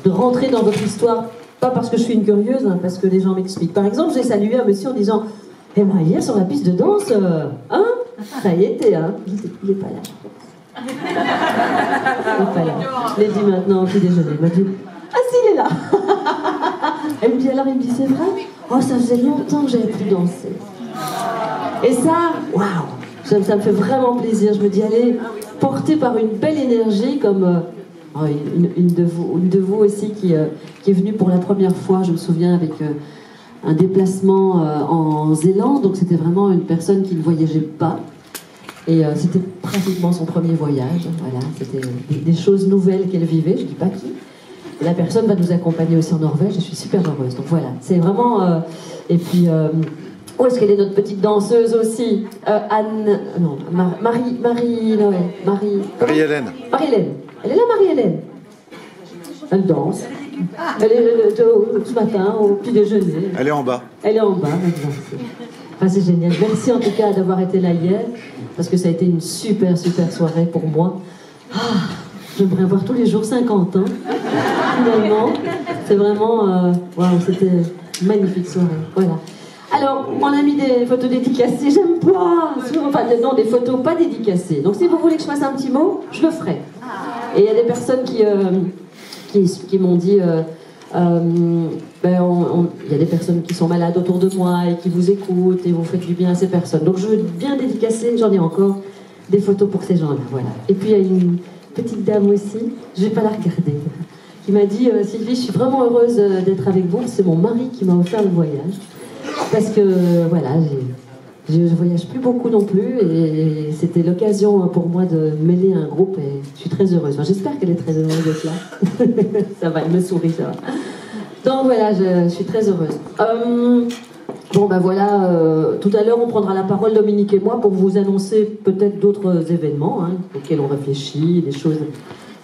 de rentrer dans votre histoire, pas parce que je suis une curieuse, hein, parce que les gens m'expliquent. Par exemple, j'ai salué un monsieur en disant « Eh ben, hier sur la piste de danse, hein, ça y était, hein. » Il n'est pas là. Il n'est pas là. Je l'ai dit maintenant au petit déjeuner. Il m'a dit « Ah si, il est là. » Elle me dit alors, il me dit « C'est vrai? Oh, ça faisait longtemps que j'avais plus dansé. » Et ça, waouh, ça me fait vraiment plaisir. Je me dis, allez, portée par une belle énergie, comme une de vous aussi qui est venue pour la première fois, je me souviens, avec un déplacement en Zélande. Donc c'était vraiment une personne qui ne voyageait pas. Et c'était pratiquement son premier voyage. Voilà, c'était des choses nouvelles qu'elle vivait, je ne dis pas qui. Et la personne va nous accompagner aussi en Norvège, et je suis super heureuse. Donc voilà, c'est vraiment... et puis... où est-ce qu'elle est, notre petite danseuse aussi? Anne... Non, Marie-Hélène. Marie-Hélène. Marie-Hélène. Elle est là, Marie-Hélène. Elle danse. Elle est ce matin au petit déjeuner. Elle est en bas. Elle est en bas, elle danse. Enfin, c'est génial. Merci en tout cas d'avoir été là hier, parce que ça a été une super, super soirée pour moi. Ah, j'aimerais avoir tous les jours 50 ans, finalement. C'est vraiment... Waouh, c'était une magnifique soirée. Voilà. Alors, on a mis des photos dédicacées, j'aime pas. Enfin, non, des photos pas dédicacées. Donc, si vous voulez que je fasse un petit mot, je le ferai. Et il y a des personnes qui m'ont dit... il y a des personnes qui sont malades autour de moi et qui vous écoutent et vous faites du bien à ces personnes. Donc, je veux bien dédicacer, j'en ai encore, des photos pour ces gens-là. Voilà. Et puis, il y a une petite dame aussi, je vais pas la regarder, qui m'a dit Sylvie, je suis vraiment heureuse d'être avec vous. C'est mon mari qui m'a offert le voyage. Parce que, voilà, je ne voyage plus beaucoup non plus et c'était l'occasion pour moi de mêler un groupe et je suis très heureuse. Enfin, j'espère qu'elle est très heureuse d'être là. Ça va, elle me sourit, ça va. Donc voilà, je suis très heureuse. Bon, ben voilà, tout à l'heure on prendra la parole, Dominique et moi, pour vous annoncer peut-être d'autres événements auxquels on réfléchit, des choses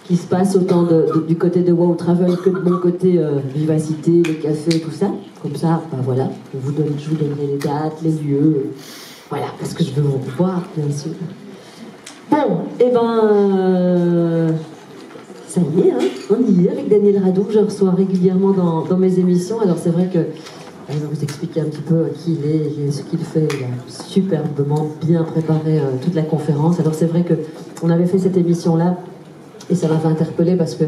qui se passent autant du côté de Wow Travel que de mon côté Vivacité, les cafés, tout ça. Comme ça, ben voilà, je vous donnerai les dates, les lieux, voilà, parce que je veux vous revoir, bien sûr. Bon, et ben, ça y est, on y est avec Daniel Radou, que je reçois régulièrement dans mes émissions. Alors c'est vrai que je vais vous expliquer un petit peu qui il est et ce qu'il fait. Il a superbement bien préparé toute la conférence. Alors c'est vrai qu'on avait fait cette émission-là et ça m'avait interpellée parce que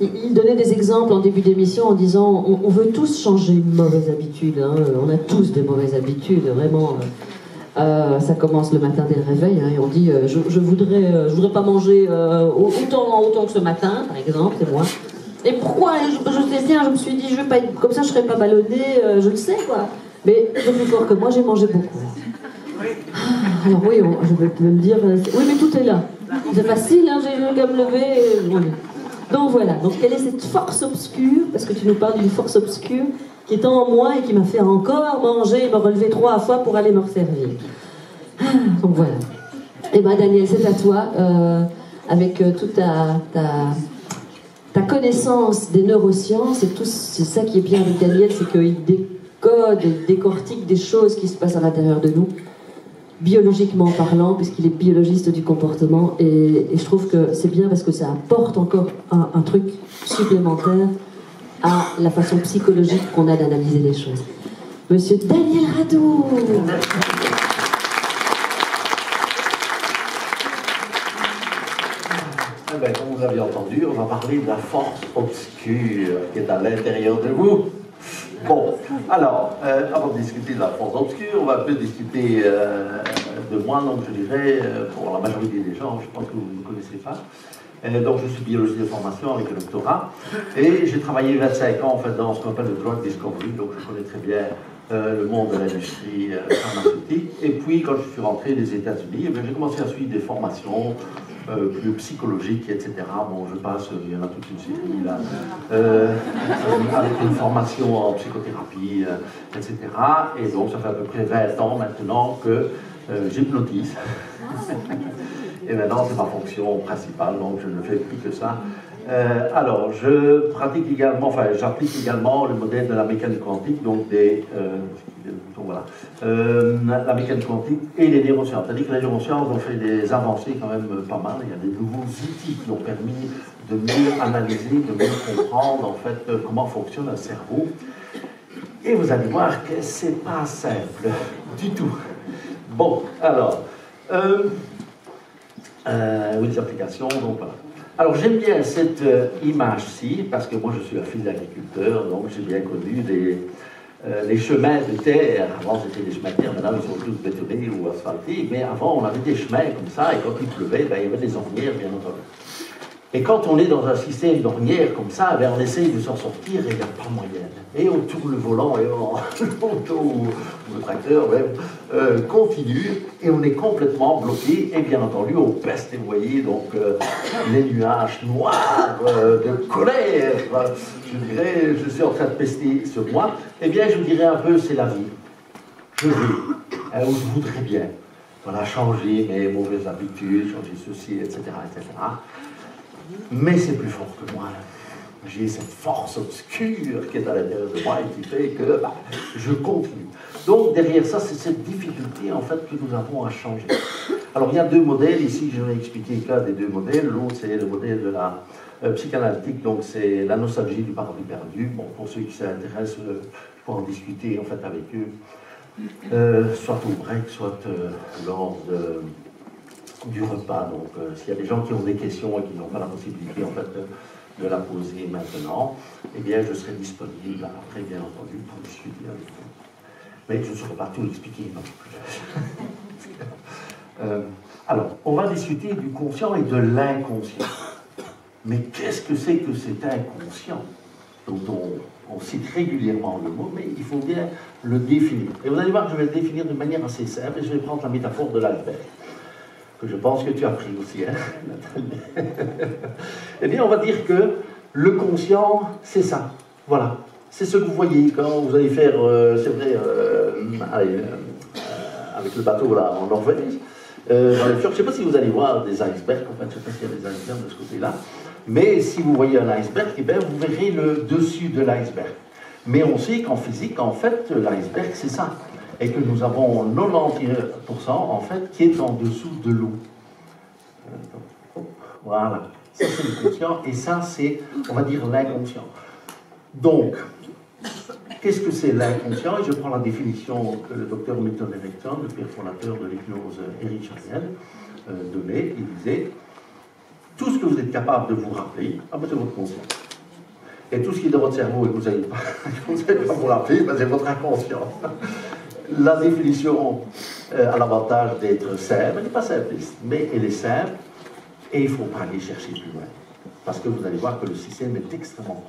il donnait des exemples en début d'émission en disant on veut tous changer une mauvaise habitude. On a tous des mauvaises habitudes, vraiment. Ça commence le matin dès le réveil et on dit je voudrais pas manger autant que ce matin, par exemple, c'est moi. Et pourquoi je sais bien, je me suis dit je vais pas être comme ça, je serai pas ballonnée, je le sais quoi. Mais je plus fort que moi, j'ai mangé beaucoup. Alors oui, je vais me dire oui mais tout est là. C'est facile, j'ai qu'à me lever. Donc voilà, donc quelle est cette force obscure, parce que tu nous parles d'une force obscure qui est en moi et qui m'a fait encore manger et me relever 3 fois pour aller me resservir. Donc voilà. Et ben Daniel, c'est à toi, avec toute ta connaissance des neurosciences, et tout, c'est ça qui est bien avec Daniel, c'est qu'il décode et décortique des choses qui se passent à l'intérieur de nous, biologiquement parlant, puisqu'il est biologiste du comportement, et je trouve que c'est bien parce que ça apporte encore un truc supplémentaire à la façon psychologique qu'on a d'analyser les choses. Monsieur Daniel Radou. Comme vous avez entendu, on va parler de la force obscure qui est à l'intérieur de vous. Bon, alors, avant de discuter de la force obscure, on va un peu discuter de moi. Donc, je dirais, pour la majorité des gens, je pense que vous ne me connaissez pas. Donc, je suis biologiste de formation avec un doctorat. Et j'ai travaillé 25 ans, en fait, dans ce qu'on appelle le drug discovery. Donc, je connais très bien le monde de l'industrie pharmaceutique. Et puis, quand je suis rentré des États-Unis, j'ai commencé à suivre des formations plus psychologiques, etc. Bon, je passe, il y en a toute une série là, avec une formation en psychothérapie, etc. Et donc, ça fait à peu près 20 ans maintenant que j'hypnotise. Et maintenant, c'est ma fonction principale, donc je ne fais plus que ça. Alors, je pratique également, enfin, j'applique également le modèle de la mécanique quantique, donc voilà, la mécanique quantique et les neurosciences. C'est-à-dire que les neurosciences ont fait des avancées quand même pas mal. Il y a des nouveaux outils qui ont permis de mieux analyser, de mieux comprendre en fait comment fonctionne un cerveau. Et vous allez voir que c'est pas simple du tout. Bon, alors, oui, les applications, donc voilà. Alors j'aime bien cette image-ci, parce que moi je suis un fils d'agriculteur, donc j'ai bien connu les chemins de terre. Avant c'était des chemins de terre, maintenant ils sont tous bétonnés ou asphaltés, mais avant on avait des chemins comme ça, et quand il pleuvait, ben, il y avait des ornières bien entendu. Et quand on est dans un système d'ornières comme ça, ben, on essaye de s'en sortir et il n'y a pas moyen. Et on tourne le volant et l'auto ou le tracteur même continue et on est complètement bloqué. Et bien entendu, on peste, vous voyez, donc les nuages noirs de colère. Je dirais, je suis en train de pester sur moi. Eh bien, je vous dirais un peu, c'est la vie. Je veux, ou je voudrais bien, voilà, changer mes mauvaises habitudes, changer ceci, etc., etc. Mais c'est plus fort que moi. J'ai cette force obscure qui est à l'intérieur de moi et qui fait que je continue. Donc derrière ça, c'est cette difficulté en fait que nous avons à changer. Alors il y a deux modèles, ici je vais expliquer qu'un des deux modèles. L'autre c'est le modèle de la psychanalytique, donc c'est la nostalgie du paradis perdu. Bon, pour ceux qui s'intéressent, je peux en discuter en fait avec eux, soit au break, soit lors du repas. Donc s'il y a des gens qui ont des questions et qui n'ont pas la possibilité en fait de la poser maintenant, eh bien je serai disponible après bien entendu pour discuter avec vous. Mais je ne saurais pas tout expliquer non plus. Alors, on va discuter du conscient et de l'inconscient. Mais qu'est-ce que c'est que cet inconscient dont on cite régulièrement le mot, mais il faut bien le définir. Et vous allez voir que je vais le définir de manière assez simple, et je vais prendre la métaphore de l'iceberg, que je pense que tu as pris aussi, hein, Nathalie. Eh bien, on va dire que le conscient, c'est ça. Voilà. C'est ce que vous voyez quand vous allez faire, c'est vrai, avec le bateau là en Norvège. Je ne sais pas si vous allez voir des icebergs, en fait, je ne sais pas s'il y a des icebergs de ce côté-là. Mais si vous voyez un iceberg, eh bien, vous verrez le dessus de l'iceberg. Mais on sait qu'en physique, en fait, l'iceberg, c'est ça. Et que nous avons 91% en fait qui est en dessous de l'eau. Voilà, ça c'est le conscient et ça c'est, on va dire, l'inconscient. Donc, qu'est-ce que c'est l'inconscient? Et je prends la définition que le docteur Milton Erickson, le père fondateur de l'hypnose ericksonienne, donnait. Il disait, tout ce que vous êtes capable de vous rappeler, c'est votre conscient. Et tout ce qui est dans votre cerveau et que vous n'allez pas, vous rappeler, c'est votre inconscient. La définition a l'avantage d'être simple, elle n'est pas simpliste, mais elle est simple et il ne faut pas aller chercher plus loin. Parce que vous allez voir que le système est extrêmement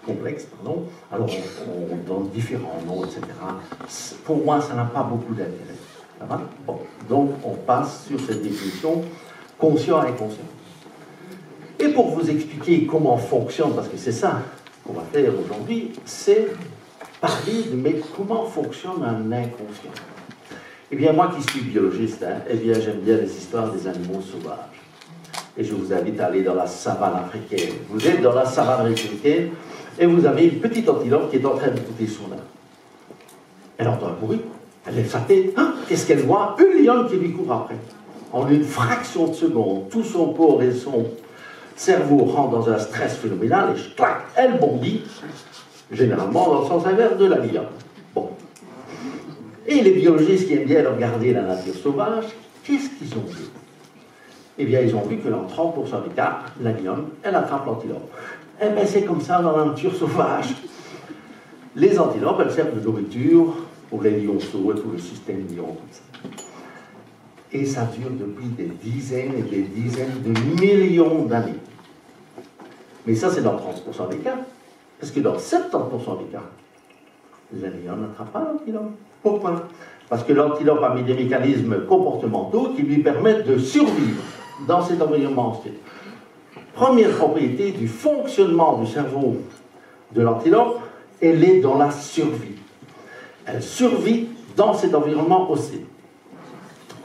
complexe. Alors on donne différents noms, etc. Pour moi, ça n'a pas beaucoup d'intérêt. Ça va? Bon. Donc on passe sur cette définition conscient et inconscient. Et pour vous expliquer comment fonctionne, parce que c'est ça qu'on va faire aujourd'hui, c'est parler de mais comment fonctionne un inconscient. Eh bien, moi qui suis biologiste, eh bien, j'aime bien les histoires des animaux sauvages. Et je vous invite à aller dans la savane africaine. Vous êtes dans la savane africaine et vous avez une petite antilope qui est en train d'écouter son âme. Elle entend un bruit, elle lève sa tête. Hein, qu'est-ce qu'elle voit? Une lionne qui lui court après. En une fraction de seconde, tout son corps et son cerveau rentrent dans un stress phénoménal et clac, elle bondit. Généralement dans le sens inverse de la lionne. Bon. Et les biologistes qui aiment bien regarder la nature sauvage, qu'est-ce qu'ils ont vu? Eh bien, ils ont vu que dans 30% des cas, la lionne, elle attrape l'antilope. Eh bien, c'est comme ça dans la nature sauvage. Les antilopes, elles servent de nourriture pour les lionceaux et tout le système lion, tout ça. Et ça dure depuis des dizaines et des dizaines de millions d'années. Mais ça, c'est dans 30% des cas. Parce que dans 70% des cas, la lionne n'attrape pas l'antilope. Pourquoi? Parce que l'antilope a mis des mécanismes comportementaux qui lui permettent de survivre dans cet environnement hostile. Première propriété du fonctionnement du cerveau de l'antilope, elle est dans la survie. Elle survit dans cet environnement hostile.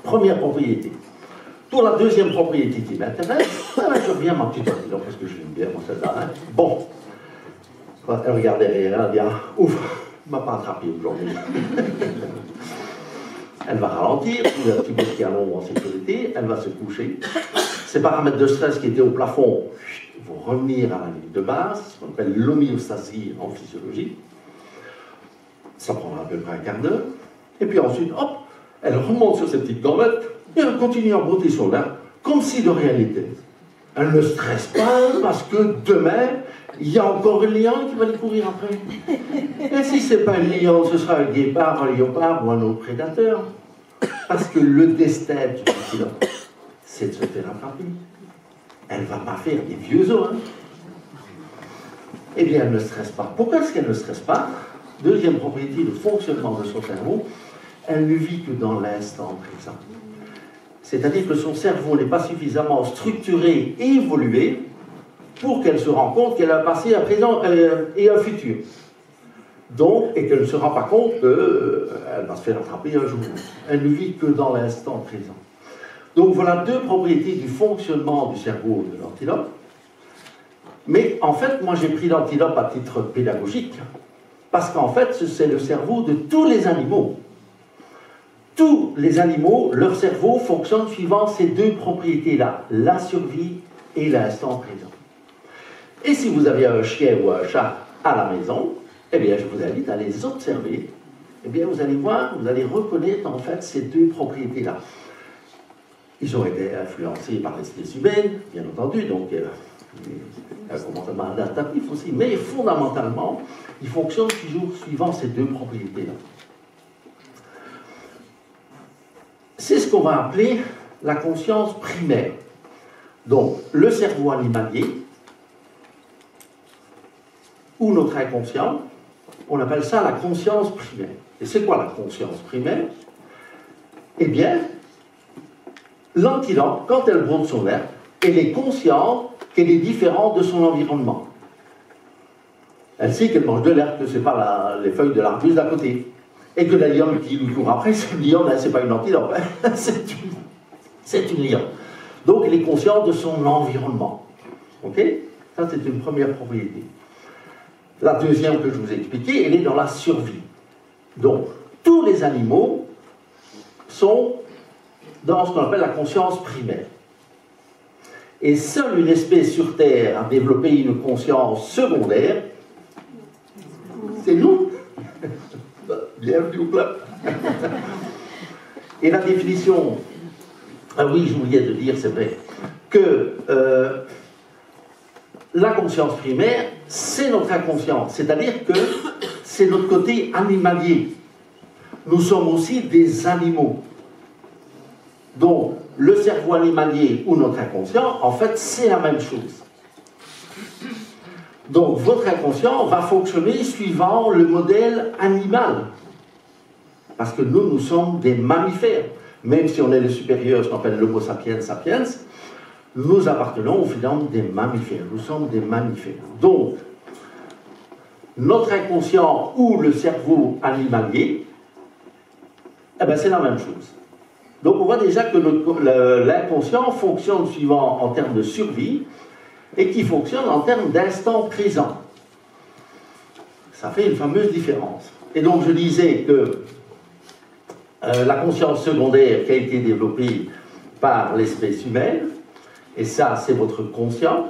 Première propriété. Pour la deuxième propriété qui m'intéresse, je reviens à ma petite antilope, parce que je l'aime bien, moi, celle-là. Hein. Bon. Elle regarde derrière, elle dit, ah, ouf, elle ne m'a pas attrapé aujourd'hui. Elle va ralentir, trouver un petit peu de calon en sécurité, elle va se coucher. Ces paramètres de stress qui étaient au plafond vont revenir à la ligne de base, ce qu'on appelle l'homéostasie en physiologie. Ça prendra à peu près un quart d'heure. Et puis ensuite, hop, elle remonte sur ses petites gambettes et elle continue à botter son air comme si de rien n'était. Elle ne stresse pas parce que demain, il y a encore un lion qui va lui courir après. Et si ce n'est pas un lion, ce sera un guépard, un léopard ou un autre prédateur. Parce que le destin du antilope, c'est de se faire attraper. Elle ne va pas faire des vieux os. Hein. Eh bien, elle ne stresse pas. Pourquoi est-ce qu'elle ne stresse pas? Deuxième propriété de fonctionnement de son cerveau, elle ne vit que dans l'instant présent. C'est-à-dire que son cerveau n'est pas suffisamment structuré et évolué pour qu'elle se rende compte qu'elle a un passé, un présent et un futur. Donc, et qu'elle ne se rend pas compte qu'elle va se faire attraper un jour. Elle ne vit que dans l'instant présent. Donc voilà deux propriétés du fonctionnement du cerveau de l'antilope. Mais en fait, moi j'ai pris l'antilope à titre pédagogique, parce qu'en fait, c'est le cerveau de tous les animaux. Tous les animaux, leur cerveau fonctionne suivant ces deux propriétés-là, la survie et l'instant présent. Et si vous avez un chien ou un chat à la maison, eh bien, je vous invite à les observer. Eh bien, vous allez voir, vous allez reconnaître en fait ces deux propriétés-là. Ils ont été influencés par l'espèce humaine, bien entendu, donc un comportement adaptatif aussi, mais fondamentalement, ils fonctionnent toujours suivant ces deux propriétés-là. C'est ce qu'on va appeler la conscience primaire. Donc, le cerveau animalier, ou notre inconscient, on appelle ça la conscience primaire. Et c'est quoi la conscience primaire? Eh bien, l'antilope, quand elle broute son herbe, elle est consciente qu'elle est différente de son environnement. Elle sait qu'elle mange de l'herbe, que ce n'est pas les feuilles de l'arbuste d'à côté. Et que la lionne qui lui court après, c'est une lionne, ce n'est pas une antilope, hein, c'est une lionne. Donc elle est consciente de son environnement. Ok? Ça, c'est une première propriété. La deuxième que je vous ai expliquée, elle est dans la survie. Donc, tous les animaux sont dans ce qu'on appelle la conscience primaire. Et seule une espèce sur Terre a développé une conscience secondaire, c'est nous. Bienvenue au club. Et la définition, ah oui, j'oubliais de dire, c'est vrai, que la conscience primaire, c'est notre inconscient, c'est-à-dire que c'est notre côté animalier. Nous sommes aussi des animaux. Donc, le cerveau animalier ou notre inconscient, en fait, c'est la même chose. Donc, votre inconscient va fonctionner suivant le modèle animal. Parce que nous, nous sommes des mammifères. Même si on est les supérieurs, ce qu'on appelle l'Homo sapiens sapiens, nous appartenons au finalement des mammifères. Nous sommes des mammifères. Donc, notre inconscient ou le cerveau animalier, eh ben, c'est la même chose. Donc, on voit déjà que l'inconscient fonctionne suivant en termes de survie et qui fonctionne en termes d'instant présent. Ça fait une fameuse différence. Et donc, je disais que la conscience secondaire qui a été développée par l'espèce humaine, et ça, c'est votre conscient,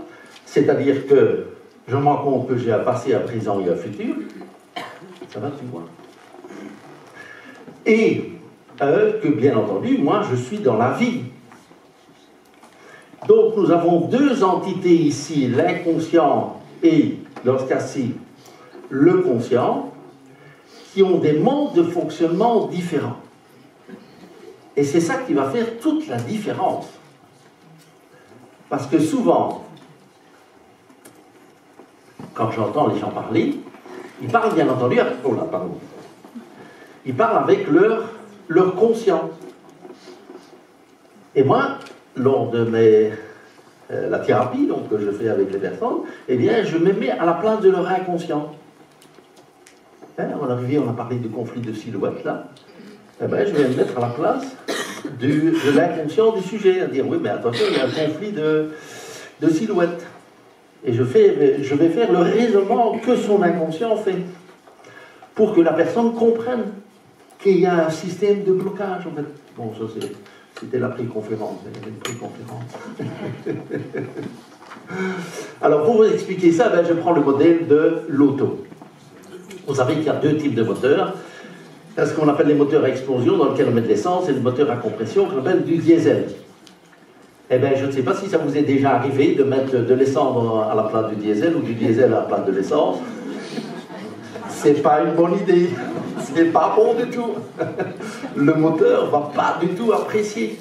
c'est-à-dire que je me rends compte que j'ai un passé, un présent et un futur. Ça va, tu vois? Et que, bien entendu, moi, je suis dans la vie. Donc, nous avons deux entités ici, l'inconscient et, dans ce cas-ci, le conscient, qui ont des modes de fonctionnement différents. Et c'est ça qui va faire toute la différence. Parce que souvent, quand j'entends les gens parler, ils parlent bien entendu, oh là, pardon, ils parlent avec leur conscient. Et moi, lors de la thérapie donc, que je fais avec les personnes, eh bien, je me mets à la place de leur inconscient. Hein, on a parlé du conflit de silhouettes, là. Eh bien, je vais me mettre à la place de l'inconscient du sujet, à dire oui, mais attention, il y a un conflit de silhouettes. Et je vais faire le raisonnement que son inconscient fait, pour que la personne comprenne qu'il y a un système de blocage, en fait. Bon, ça c'était la pré-conférence, il y avait une pré-conférence. Alors, pour vous expliquer ça, je prends le modèle de l'auto. Vous savez qu'il y a deux types de moteurs. Il y a ce qu'on appelle les moteurs à explosion, dans lesquels on met de l'essence, et le moteur à compression, qu'on appelle du diesel. Eh bien, je ne sais pas si ça vous est déjà arrivé de mettre de l'essence à la place du diesel, ou du diesel à la place de l'essence. C'est pas une bonne idée. C'est pas bon du tout. Le moteur ne va pas du tout apprécier.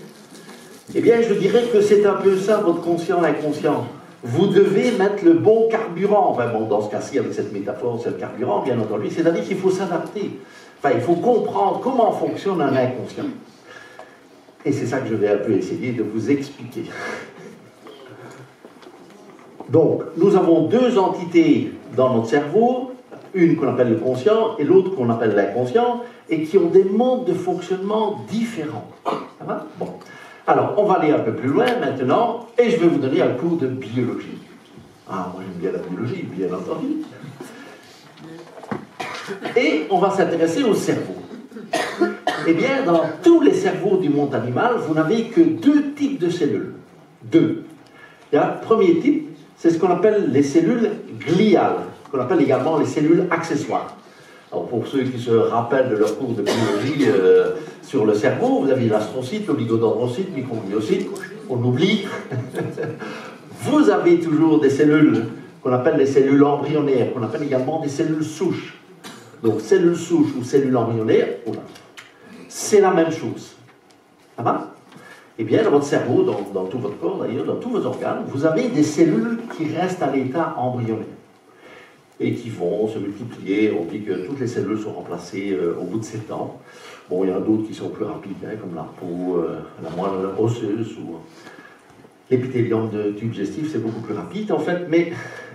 Eh bien, je dirais que c'est un peu ça, votre conscient inconscient. Vous devez mettre le bon carburant. Enfin bon, dans ce cas-ci, avec cette métaphore, c'est le carburant, bien entendu. C'est-à-dire qu'il faut s'adapter. Enfin, il faut comprendre comment fonctionne un inconscient. Et c'est ça que je vais un peu essayer de vous expliquer. Donc, nous avons deux entités dans notre cerveau, une qu'on appelle le conscient et l'autre qu'on appelle l'inconscient, et qui ont des modes de fonctionnement différents. Ça va ? Bon. Alors, on va aller un peu plus loin maintenant, et je vais vous donner un cours de biologie. Ah, moi j'aime bien la biologie, bien entendu. Et on va s'intéresser au cerveau. Eh bien, dans tous les cerveaux du monde animal, vous n'avez que deux types de cellules. Deux. Il y a le premier type, c'est ce qu'on appelle les cellules gliales, qu'on appelle également les cellules accessoires. Alors, pour ceux qui se rappellent de leur cours de biologie sur le cerveau, vous avez l'astrocyte, l'oligodendrocyte, le micromyocyte, on oublie. Vous avez toujours des cellules qu'on appelle les cellules embryonnaires, qu'on appelle également des cellules souches. Donc, cellules souches ou cellules embryonnaires, c'est la même chose. Ça va ? Eh bien, dans votre cerveau, dans tout votre corps d'ailleurs, dans tous vos organes, vous avez des cellules qui restent à l'état embryonnaire et qui vont se multiplier. On dit que toutes les cellules sont remplacées au bout de 7 ans. Bon, il y en a d'autres qui sont plus rapides, hein, comme la peau, la moelle osseuse ou l'épithélium digestif, c'est beaucoup plus rapide en fait, mais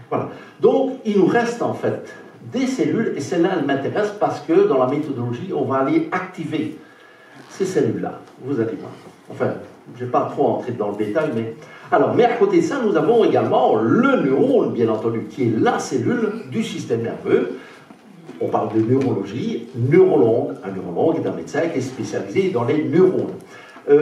voilà. Donc, il nous reste en fait des cellules, et celles-là, elles m'intéressent parce que dans la méthodologie, on va aller activer ces cellules-là. Vous allez voir. Enfin, je ne vais pas trop entrer dans le détail, mais... Alors, mais à côté de ça, nous avons également le neurone, bien entendu, qui est la cellule du système nerveux. On parle de neurologie, neurologue. Un neurologue est un médecin qui est spécialisé dans les neurones.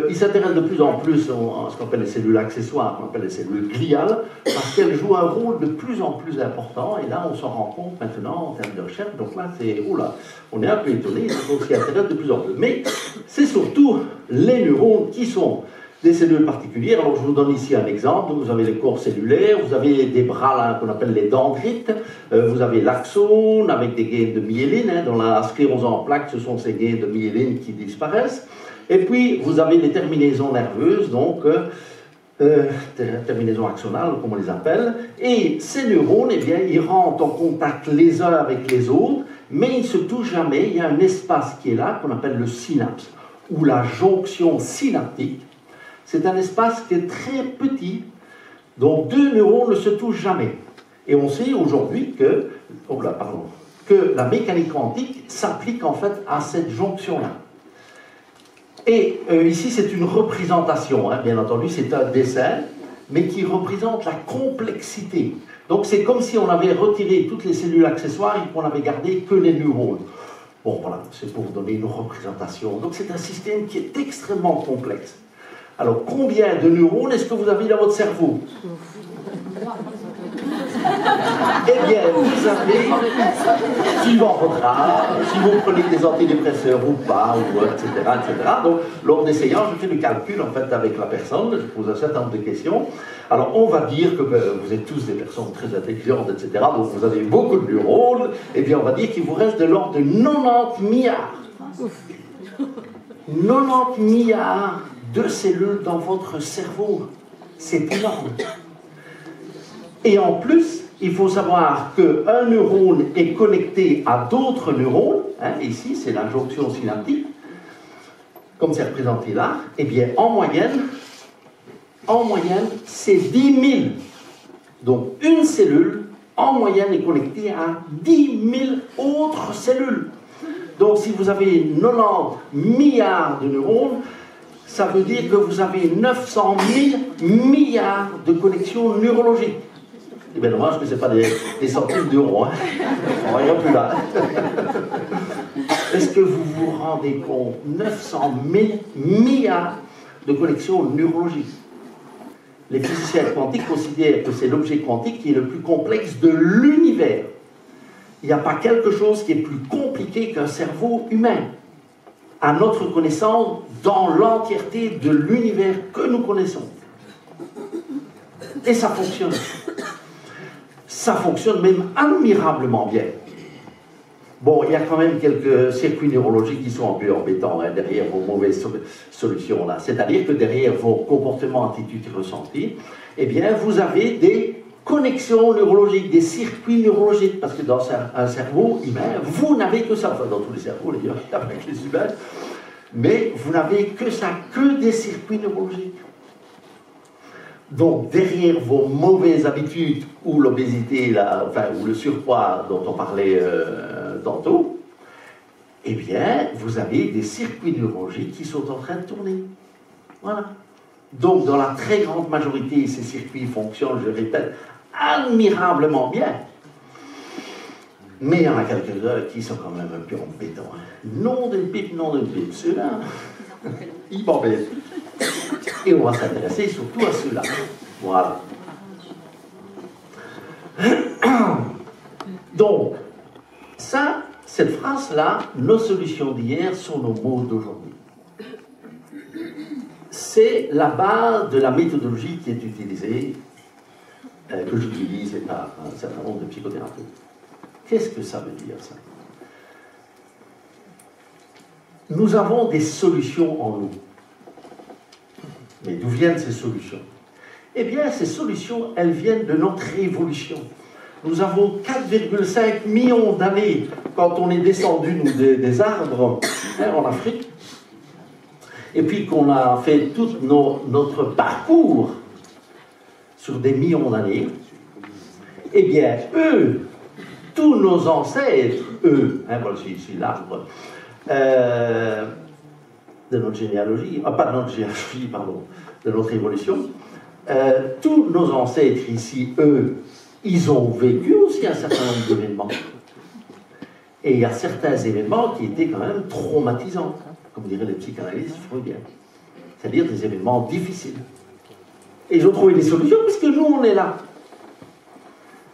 Il s'intéresse de plus en plus à ce qu'on appelle les cellules accessoires, qu'on appelle les cellules gliales, parce qu'elles jouent un rôle de plus en plus important, et là on s'en rend compte maintenant en termes de recherche, donc là c'est, oula, on est un peu étonné, on s'y intéresse de plus en plus. Mais c'est surtout les neurones qui sont des cellules particulières. Alors je vous donne ici un exemple, vous avez les corps cellulaires, vous avez des bras là qu'on appelle les dendrites, vous avez l'axone avec des gaines de myéline, hein, dans la sclérose en plaques, ce sont ces gaines de myéline qui disparaissent. Et puis, vous avez les terminaisons nerveuses, donc terminaisons axonales, comme on les appelle. Et ces neurones, eh bien, ils rentrent en contact les uns avec les autres, mais ils ne se touchent jamais. Il y a un espace qui est là, qu'on appelle le synapse, ou la jonction synaptique. C'est un espace qui est très petit, donc deux neurones ne se touchent jamais. Et on sait aujourd'hui que, que la mécanique quantique s'applique en fait à cette jonction-là. Et ici, c'est une représentation, hein, bien entendu, c'est un dessin, mais qui représente la complexité. Donc, c'est comme si on avait retiré toutes les cellules accessoires et qu'on avait gardé que les neurones. Bon, voilà, c'est pour vous donner une représentation. Donc, c'est un système qui est extrêmement complexe. Alors, combien de neurones est-ce que vous avez dans votre cerveau ? Eh bien, vous avez, suivant votre âge, si vous prenez des antidépresseurs ou pas, ou, etc., etc. Donc, lors des séances, je fais le calcul en fait avec la personne, je pose un certain nombre de questions. Alors, on va dire que vous êtes tous des personnes très intelligentes, etc. Donc, vous avez beaucoup de neurones. Eh bien, on va dire qu'il vous reste de l'ordre de 90 milliards. 90 milliards de cellules dans votre cerveau. C'est énorme. Et en plus, il faut savoir qu'un neurone est connecté à d'autres neurones, hein, ici c'est la jonction synaptique, comme c'est représenté là, et bien en moyenne, c'est 10 000. Donc une cellule, en moyenne, est connectée à 10 000 autres cellules. Donc si vous avez 90 milliards de neurones, ça veut dire que vous avez 900 000 milliards de connexions neurologiques. C'est bien dommage que ce n'est pas des centaines d'euros. Hein. On va y plus là. Est-ce que vous vous rendez compte? 900 000 milliards de connexions neurologiques. Les physiciens quantiques considèrent que c'est l'objet quantique qui est le plus complexe de l'univers. Il n'y a pas quelque chose qui est plus compliqué qu'un cerveau humain. À notre connaissance, dans l'entièreté de l'univers que nous connaissons. Et ça fonctionne. Ça fonctionne même admirablement bien. Bon, il y a quand même quelques circuits neurologiques qui sont un peu embêtants hein, derrière vos mauvaises solutions là. C'est-à-dire que derrière vos comportements, attitudes et ressentis, eh bien, vous avez des connexions neurologiques, des circuits neurologiques. Parce que dans un cerveau humain, vous n'avez que ça. Enfin, dans tous les cerveaux, d'ailleurs, avec les humains. Mais vous n'avez que ça, que des circuits neurologiques. Donc, derrière vos mauvaises habitudes, ou l'obésité, enfin, ou le surpoids dont on parlait tantôt, eh bien, vous avez des circuits neurologiques qui sont en train de tourner. Voilà. Donc, dans la très grande majorité, ces circuits fonctionnent, je répète, admirablement bien. Mais il y en a quelques-uns qui sont quand même un peu embêtants. Hein. Non d'une pipe, non d'une pipe. Ceux-là, ils m'embêtent. Et on va s'intéresser surtout à ceux-là. Voilà. Donc, ça, cette phrase-là, nos solutions d'hier sont nos mots d'aujourd'hui. C'est la base de la méthodologie qui est utilisée, que j'utilise par un certain nombre de psychothérapeutes. Qu'est-ce que ça veut dire, ça? Nous avons des solutions en nous. Mais d'où viennent ces solutions? Eh bien, ces solutions, elles viennent de notre évolution. Nous avons 4,5 millions d'années quand on est descendu, nous, des arbres hein, en Afrique. Et puis qu'on a fait tout notre parcours sur des millions d'années. Eh bien, eux, tous nos ancêtres, eux, hein, voilà, c'est l'arbre de notre généalogie, pas de notre généalogie, pardon, de notre évolution, tous nos ancêtres ici, eux, ils ont vécu aussi un certain nombre d'événements. Et il y a certains événements qui étaient quand même traumatisants, comme diraient les psychanalystes freudiens. C'est-à-dire des événements difficiles. Et ils ont trouvé des solutions puisque nous, on est là.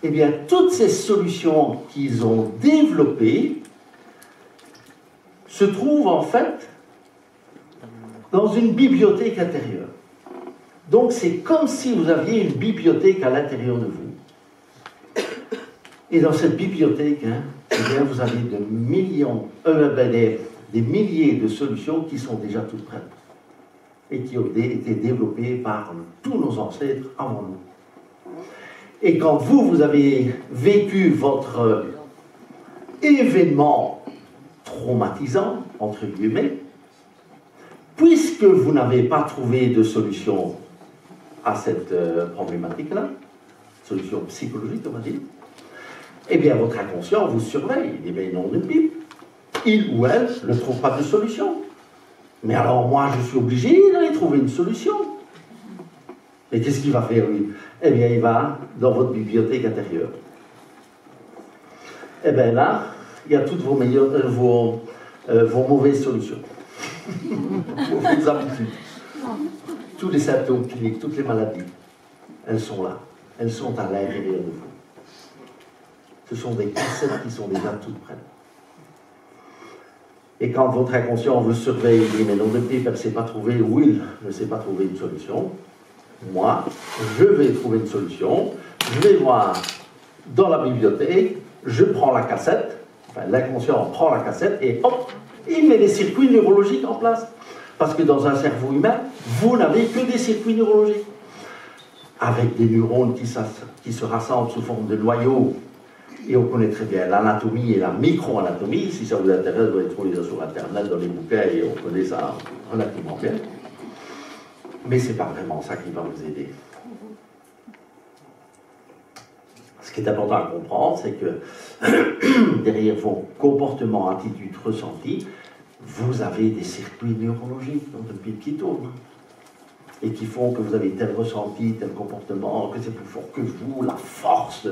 Eh bien, toutes ces solutions qu'ils ont développées se trouvent en fait dans une bibliothèque intérieure. Donc, c'est comme si vous aviez une bibliothèque à l'intérieur de vous. Et dans cette bibliothèque, hein, eh bien, vous avez des milliers de solutions qui sont déjà toutes prêtes et qui ont été développées par tous nos ancêtres avant nous. Et quand vous avez vécu votre événement traumatisant, entre guillemets, puisque vous n'avez pas trouvé de solution à cette problématique-là, solution psychologique, on va dire, eh bien, votre inconscient vous surveille. Il dit, mais non de pipe. Il ou elle ne trouve pas de solution. Mais alors, moi, je suis obligé d'aller trouver une solution. Et qu'est-ce qu'il va faire, lui? Eh bien, il va dans votre bibliothèque intérieure. Eh bien, là, il y a toutes vos mauvaises solutions. Vos habitudes. Tous les symptômes cliniques, toutes les maladies, elles sont là. Elles sont à l'intérieur de vous. Ce sont des cassettes qui sont déjà toutes prêtes. Et quand votre inconscient vous surveille, il dit, mais non, depuis qu'elle ne sait pas trouver, ou il ne sait pas trouver une solution, moi, je vais trouver une solution, je vais voir dans la bibliothèque, je prends la cassette, enfin l'inconscient prend la cassette, et hop, il met des circuits neurologiques en place. Parce que dans un cerveau humain, vous n'avez que des circuits neurologiques. Avec des neurones qui se rassemblent sous forme de noyaux. Et on connaît très bien l'anatomie et la micro-anatomie. Si ça vous intéresse, vous allez trouver ça sur Internet, dans les bouquins, et on connaît ça relativement bien. Mais ce n'est pas vraiment ça qui va vous aider. Ce qui est important à comprendre, c'est que derrière vos comportements, attitudes, ressentis, vous avez des circuits neurologiques dans le pied qui tournent et qui font que vous avez tel ressenti, tel comportement, que c'est plus fort que vous, la force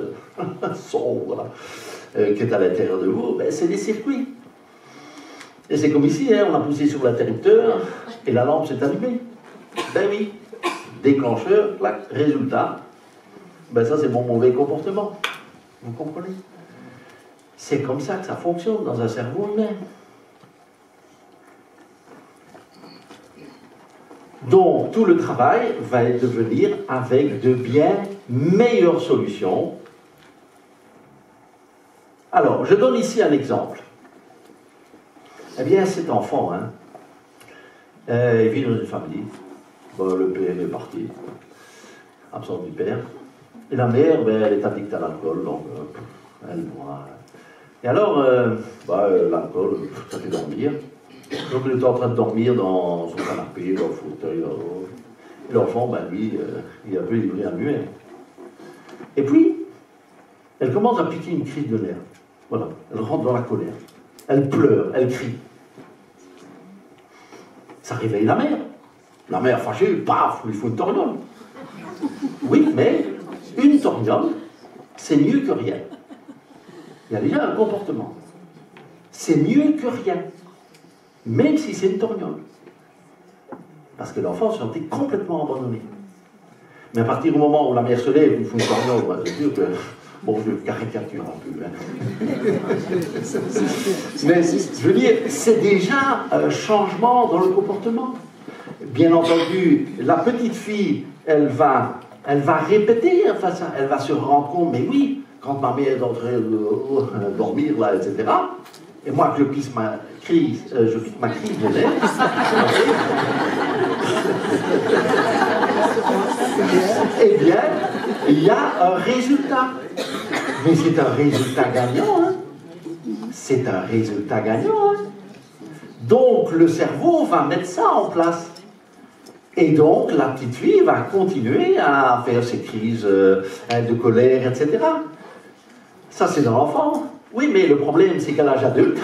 sombre qui est à l'intérieur de vous, ben, c'est des circuits. Et c'est comme ici, hein, on a poussé sur l'interrupteur et la lampe s'est allumée. Ben oui, déclencheur, clac, résultat, ben ça c'est mon mauvais comportement. Vous comprenez? C'est comme ça que ça fonctionne dans un cerveau humain. Donc, tout le travail va devenir avec de bien meilleures solutions. Alors, je donne ici un exemple. Eh bien, cet enfant, hein, il vit dans une famille. Bon, le père est parti, absent du père. Et la mère, ben, elle est addicte à l'alcool, donc elle boit. Et alors, l'alcool, ça fait dormir. Donc il est en train de dormir dans son canapé, dans le fauteuil. Et l'enfant, ben, lui, il est un peu livré à muet. Et puis, elle commence à piquer une crise de nerfs. Voilà, elle rentre dans la colère. Elle pleure, elle crie. Ça réveille la mère. La mère fâchée, paf, il faut une torgnole. Oui, mais une torgnole, c'est mieux que rien. Il y a déjà un comportement. C'est mieux que rien. Même si c'est une torgnole. Parce que l'enfant se sentait complètement abandonné. Mais à partir du moment où la mère se lève, il faut une torgnole, c'est sûr que... Bon, je caricature un peu. Hein. Mais je veux dire, c'est déjà un changement dans le comportement. Bien entendu, la petite fille, elle va répéter, enfin, ça, elle va se rendre compte, mais oui, quand ma mère est en train de dormir, là, etc., et moi, je pique ma crise de nerfs, eh bien, il y a un résultat. Mais c'est un résultat gagnant. Hein. C'est un résultat gagnant. Hein. Donc, le cerveau va mettre ça en place. Et donc, la petite fille va continuer à faire ses crises de colère, etc. Ça, c'est dans l'enfant. Oui, mais le problème, c'est qu'à l'âge adulte,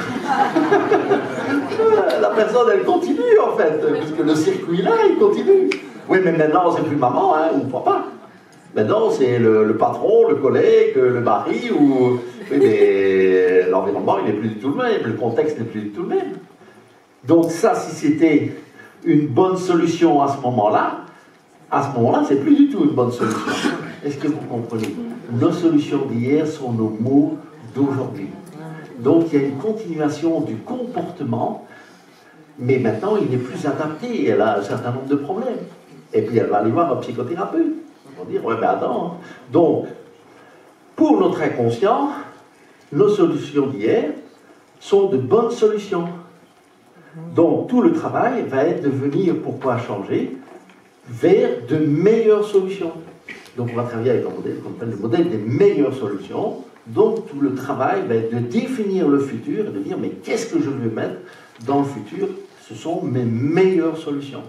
la personne, elle continue, en fait, puisque le circuit-là, il continue. Oui, mais maintenant, c'est plus maman, hein, ou papa. Maintenant, c'est le patron, le collègue, le mari, ou... Oui, mais l'environnement, il n'est plus du tout le même, le contexte n'est plus du tout le même. Donc ça, si c'était une bonne solution à ce moment-là, c'est plus du tout une bonne solution. Est-ce que vous comprenez? Nos solutions d'hier sont nos mots d'aujourd'hui. Donc il y a une continuation du comportement, mais maintenant il n'est plus adapté, elle a un certain nombre de problèmes. Et puis elle va aller voir un psychothérapeute. On va dire, ouais, mais attends. Donc, pour notre inconscient, nos solutions d'hier sont de bonnes solutions. Donc, tout le travail va être de venir, pourquoi changer, vers de meilleures solutions. Donc, on va travailler avec un modèle qu'on appelle le modèle des meilleures solutions. Donc, tout le travail va être de définir le futur et de dire, mais qu'est-ce que je veux mettre dans le futur? Ce sont mes meilleures solutions.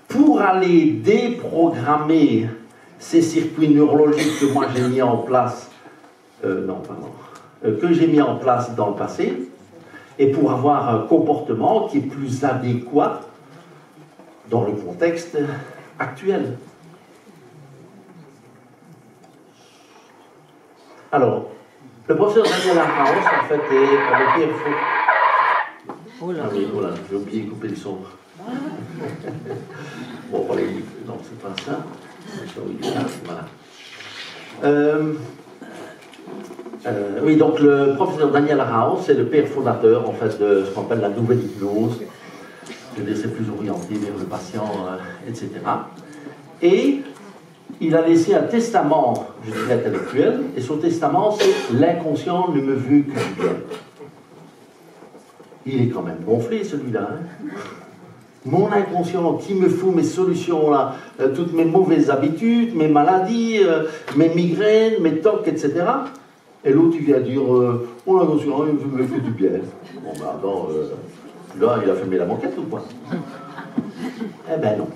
Pour aller déprogrammer ces circuits neurologiques que moi j'ai mis en place, que j'ai mis en place dans le passé, et pour avoir un comportement qui est plus adéquat dans le contexte actuel. Alors, le professeur Daniel Arnaus, en fait, est le pire fou. Oh là. Ah oui, voilà, j'ai oublié de couper le son. Bon, voilà, non, c'est pas ça. Voilà. Oui, donc le professeur Daniel Arnaus, c'est le père fondateur, en fait, de ce qu'on appelle la nouvelle hypnose. Je veux dire, c'est plus orienté vers le patient, etc. Et il a laissé un testament, je dirais, intellectuel, et son testament, c'est « L'inconscient ne me veut que du bien ». Il est quand même gonflé, celui-là. Hein. Mon inconscient qui me fout mes solutions, là, toutes mes mauvaises habitudes, mes maladies, mes migraines, mes tocs, etc. Et l'autre, il vient dire mon inconscient, il me fait du bien. Bon, ben attends, là, il a fermé la banquette ou quoi? Eh ben non.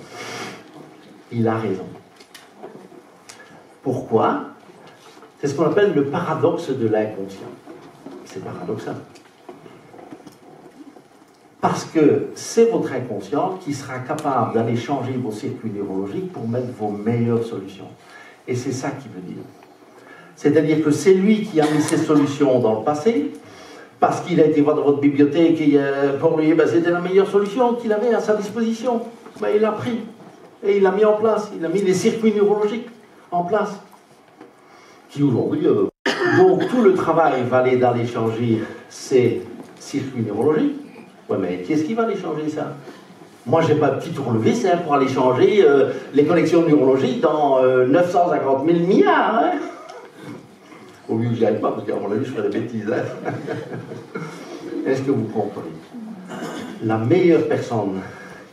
Il a raison. Pourquoi? C'est ce qu'on appelle le paradoxe de l'inconscient. C'est paradoxal. Parce que c'est votre inconscient qui sera capable d'aller changer vos circuits neurologiques pour mettre vos meilleures solutions. Et c'est ça qu'il veut dire. C'est-à-dire que c'est lui qui a mis ses solutions dans le passé, parce qu'il a été voir dans votre bibliothèque et pour lui, c'était la meilleure solution qu'il avait à sa disposition. Ben, il l'a pris et il l'a mis en place. Il a mis les circuits neurologiques en place. Qui aujourd'hui... Donc tout le travail va aller dans les changer ces circuits neurologiques. Ouais, mais qui est-ce qui va aller changer ça? Moi, j'ai pas de petit tournevis pour aller changer les connexions neurologiques dans 950 000 milliards. Hein. Au mieux que j'y aille pas, parce qu'à mon avis, je ferais des bêtises. Hein. Est-ce que vous comprenez? La meilleure personne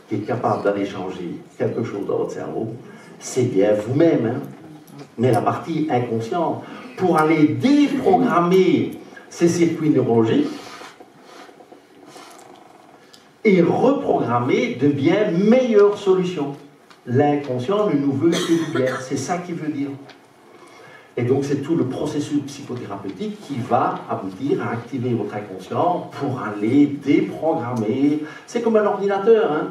qui est capable d'aller changer quelque chose dans votre cerveau, c'est bien vous-même. Hein. Mais la partie inconsciente, pour aller déprogrammer ces circuits neurologiques et reprogrammer de bien meilleures solutions. L'inconscient ne nous veut que du bien. C'est ça qu'il veut dire. Et donc, c'est tout le processus psychothérapeutique qui va aboutir à activer votre inconscient pour aller déprogrammer. C'est comme un ordinateur. Hein.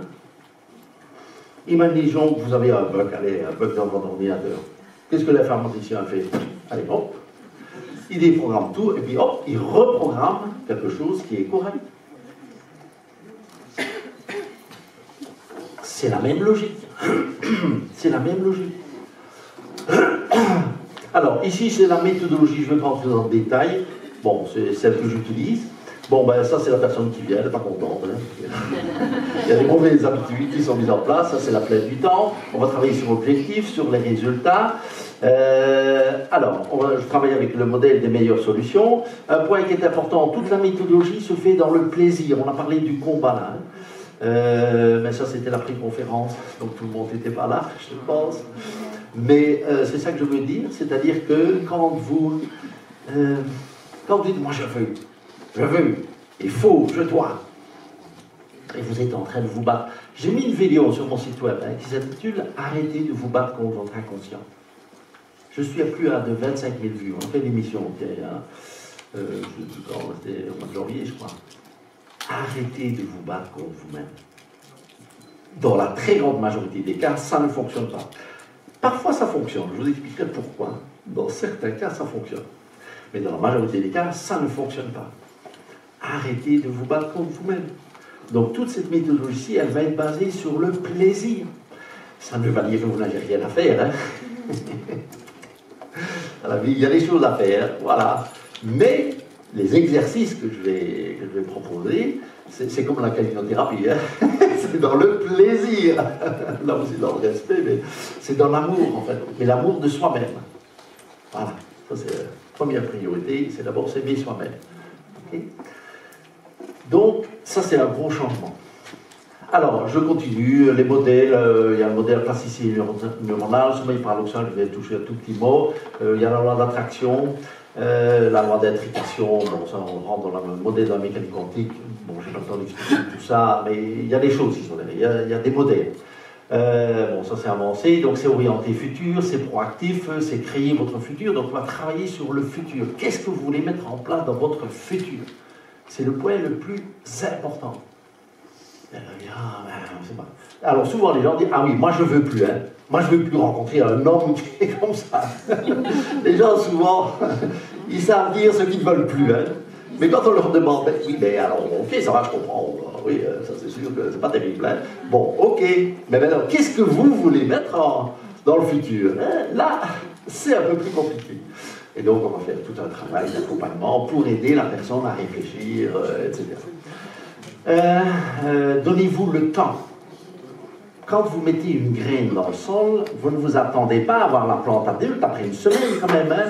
Imaginons que vous avez un bug dans votre ordinateur. Qu'est-ce que l'informaticien fait? Allez, hop, il déprogramme tout et puis hop, il reprogramme quelque chose qui est correct. C'est la même logique. C'est la même logique. Alors, ici, c'est la méthodologie, je ne vais pas entrer dans le détail. Bon, c'est celle que j'utilise. Bon, ben ça, c'est la personne qui vient, elle n'est pas contente. Hein. Il y a des mauvaises habitudes qui sont mises en place, ça, c'est la plaie du temps. On va travailler sur l'objectif, sur les résultats. Alors, je travaille avec le modèle des meilleures solutions. Un point qui est important, toute la méthodologie se fait dans le plaisir. On a parlé du combat, là. Hein. Mais ça, c'était la pré-conférence, donc tout le monde n'était pas là, je pense. Mais c'est ça que je veux dire, c'est-à-dire que quand vous dites, moi je veux, il faut, je dois, et vous êtes en train de vous battre. J'ai mis une vidéo sur mon site web qui s'intitule « Arrêtez de vous battre contre votre inconscient ». Je suis à plus de 25 000 vues, on fait l'émission, je ne sais pas, c'était au mois de janvier, je crois. Arrêtez de vous battre contre vous-même. Dans la très grande majorité des cas, ça ne fonctionne pas. Parfois, ça fonctionne. Je vous expliquerai pourquoi. Dans certains cas, ça fonctionne. Mais dans la majorité des cas, ça ne fonctionne pas. Arrêtez de vous battre contre vous-même. Donc, toute cette méthodologie, elle va être basée sur le plaisir. Ça ne veut pas dire que vous n'avez rien à faire. Hein. Dans la vie, il y a des choses à faire, voilà. Mais les exercices que je vais proposer, c'est comme la calinothérapie. Hein. C'est dans le plaisir. Là aussi, dans le respect, mais c'est dans l'amour, en fait. Mais l'amour de soi-même. Voilà. Ça, c'est la première priorité. C'est d'abord s'aimer soi-même. Okay. Donc, ça, c'est un gros changement. Alors, je continue. Les modèles, il y a le modèle plasticité neuronale, sommeil paradoxal, je vais toucher un tout petit mot. Il y a la loi d'attraction. La loi d'intrication, bon, ça on rentre dans le modèle de la mécanique quantique, bon, j'ai pas le temps d'expliquer tout ça, mais il y a des choses qui sont derrière, il y a des modèles. Bon, ça c'est avancé, donc c'est orienté futur, c'est proactif, c'est créer votre futur, donc on va travailler sur le futur. Qu'est-ce que vous voulez mettre en place dans votre futur? C'est le point le plus important. Alors souvent les gens disent, ah oui, moi je veux plus, hein. Moi, je ne veux plus rencontrer un homme qui est comme ça. Les gens, souvent, ils savent dire ce qu'ils ne veulent plus. Hein. Mais quand on leur demande, oui, mais alors, ok, ça va, je comprends. Oui, ça c'est sûr que c'est pas terrible. Hein. Bon, ok, mais maintenant, qu'est-ce que vous voulez mettre dans le futur? Là, c'est un peu plus compliqué. Et donc, on va faire tout un travail d'accompagnement pour aider la personne à réfléchir, etc. Donnez-vous le temps. Quand vous mettez une graine dans le sol, vous ne vous attendez pas à avoir la plante adulte après une semaine quand même. Hein.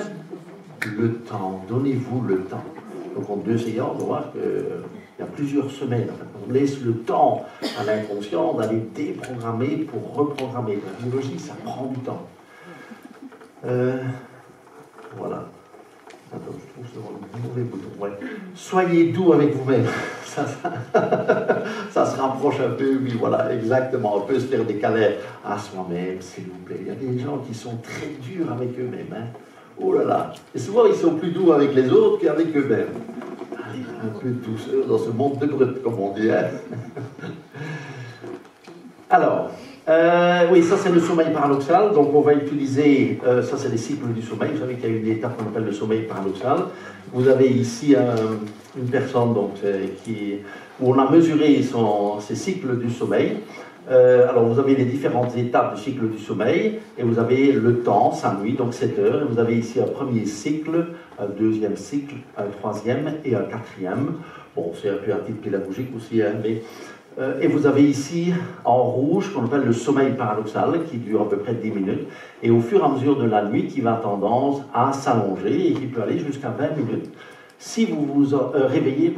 Le temps, donnez-vous le temps. Donc en 2 séances, on va voir qu'il y a plusieurs semaines. En fait. On laisse le temps à l'inconscient d'aller déprogrammer pour reprogrammer. La biologie, ça prend du temps. Voilà. Attends, je trouve le mauvais bouton. Ouais. Soyez doux avec vous-même. Ça se rapproche un peu, oui, voilà, exactement. On peut se faire des câlins à soi-même, s'il vous plaît. Il y a des gens qui sont très durs avec eux-mêmes. Hein. Oh là là. Et souvent, ils sont plus doux avec les autres qu'avec eux-mêmes. Un peu de douceur dans ce monde de brut, comme on dit. Hein. Alors, oui, ça c'est le sommeil paradoxal. Donc on va utiliser, ça c'est les cycles du sommeil. Vous savez qu'il y a une étape qu'on appelle le sommeil paradoxal. Vous avez ici une personne donc, où on a mesuré ses cycles du sommeil. Alors vous avez les différentes étapes du cycle du sommeil et vous avez le temps, 5 nuits, donc 7 heures. Et vous avez ici un premier cycle, un deuxième cycle, un troisième et un quatrième. Bon, c'est un peu un titre pédagogique aussi, hein, mais... et vous avez ici en rouge qu'on appelle le sommeil paradoxal qui dure à peu près 10 minutes et au fur et à mesure de la nuit qui va tendance à s'allonger et qui peut aller jusqu'à 20 minutes si vous vous réveillez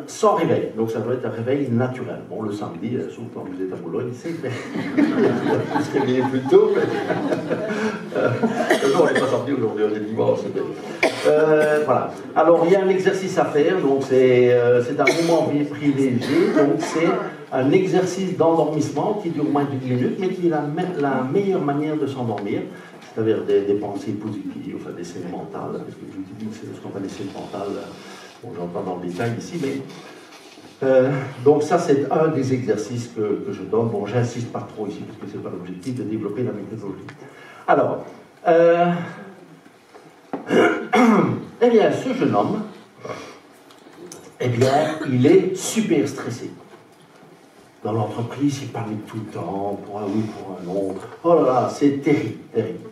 sans réveil. Donc ça doit être un réveil naturel. Bon, le samedi, sauf quand vous êtes à Boulogne, ici, mais vous se réveillez plus tôt. Non, on n'est pas sorti aujourd'hui, on est dimanche. Voilà. Alors, il y a un exercice à faire, donc c'est un moment privilégié, donc c'est un exercice d'endormissement qui dure moins d'une minute, mais qui est la meilleure manière de s'endormir, c'est-à-dire des pensées positives, enfin des scènes mentales, parce que j'utilise ce qu'on appelle les scènes mentales, bon, j'entends dans le détail ici, mais... donc ça, c'est un des exercices que je donne. Bon, j'insiste pas trop ici, parce que ce n'est pas l'objectif de développer la méthodologie. Alors... eh bien, ce jeune homme, eh bien, il est super stressé. Dans l'entreprise, il parle tout le temps, pour un oui, pour un non. Oh là là, c'est terrible, terrible.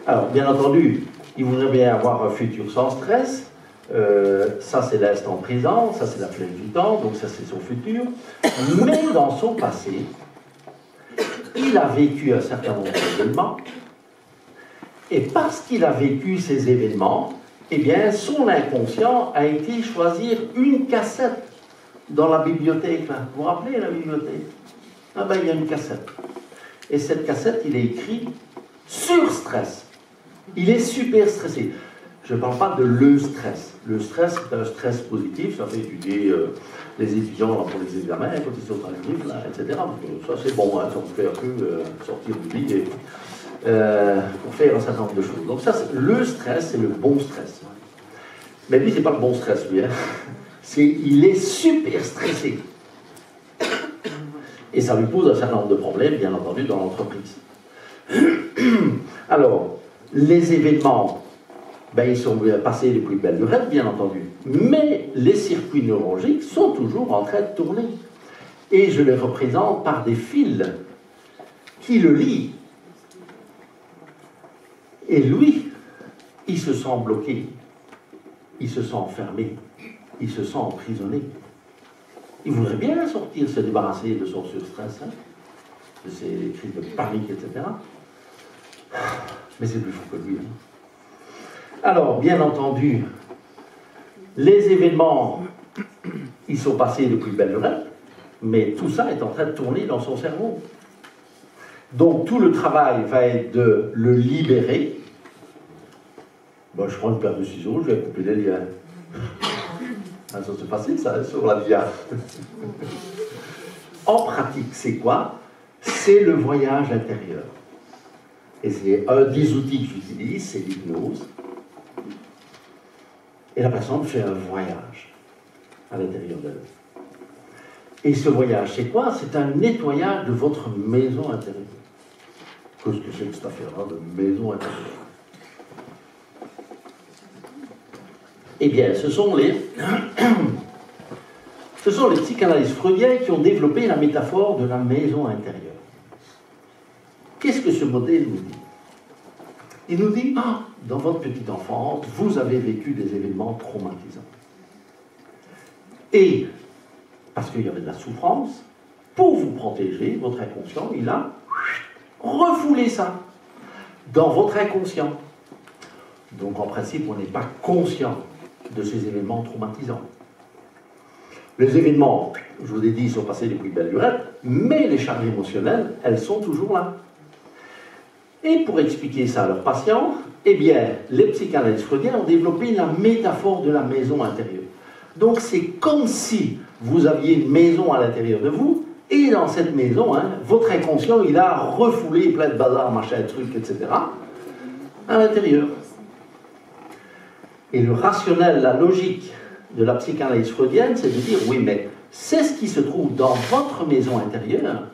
Alors, bien entendu, il voudrait bien avoir un futur sans stress. Ça, c'est l'instant présent, ça, c'est la flèche du temps, donc ça, c'est son futur. Mais dans son passé, il a vécu un certain nombre d'événements. Et parce qu'il a vécu ces événements, eh bien, son inconscient a été choisir une cassette dans la bibliothèque. Là. Vous vous rappelez la bibliothèque? Ah ben, il y a une cassette. Et cette cassette, il est écrit sur stress. Il est super stressé. Je ne parle pas de le stress. Le stress, c'est un stress positif. Ça fait étudier les étudiants là, pour les examens, quand ils sont actifs, là, etc. Ça, c'est bon, hein, ça vous fait un peu sortir du lit et... pour faire un certain nombre de choses. Donc ça, le stress, c'est le bon stress. Mais lui, c'est pas le bon stress, lui. Hein. Il est super stressé. Et ça lui pose un certain nombre de problèmes, bien entendu, dans l'entreprise. Alors, les événements, ben, ils sont passés les plus belles lurettes, bien entendu. Mais les circuits neurologiques sont toujours en train de tourner. Et je les représente par des fils qui le lient. Et lui, il se sent bloqué, il se sent enfermé, il se sent emprisonné. Il voudrait bien sortir, se débarrasser de son surstress, hein, de ses crises de panique, etc. Mais c'est plus fort que lui. Hein. Alors, bien entendu, les événements, ils sont passés de plus belle lurette, mais tout ça est en train de tourner dans son cerveau. Donc tout le travail va être de le libérer. Bon, je prends une paire de ciseaux, je vais couper les liens. Ah, ça c'est facile ça, sur la dia. En pratique, c'est quoi? C'est le voyage intérieur. Et c'est un des outils que j'utilise, c'est l'hypnose. Et la personne fait un voyage à l'intérieur d'elle. Et ce voyage, c'est quoi? C'est un nettoyage de votre maison intérieure. Qu'est-ce que c'est que cette affaire-là de maison intérieure? Eh bien, ce sont les psychanalystes freudiens qui ont développé la métaphore de la maison intérieure. Qu'est-ce que ce modèle nous dit? Il nous dit, dans votre petite enfance, vous avez vécu des événements traumatisants. Et, parce qu'il y avait de la souffrance, pour vous protéger, votre inconscient, il a refoulé ça dans votre inconscient. Donc, en principe, on n'est pas conscient de ces événements traumatisants. Les événements, je vous ai dit, sont passés les plus belles lurettes, mais les charges émotionnelles, elles sont toujours là. Et pour expliquer ça à leurs patients, eh bien, les psychanalystes freudiens ont développé la métaphore de la maison intérieure. Donc, c'est comme si vous aviez une maison à l'intérieur de vous, et dans cette maison, hein, votre inconscient, il a refoulé plein de bazar, machin, trucs, etc., à l'intérieur. Et le rationnel, la logique de la psychanalyse freudienne, c'est de dire, oui, mais c'est ce qui se trouve dans votre maison intérieure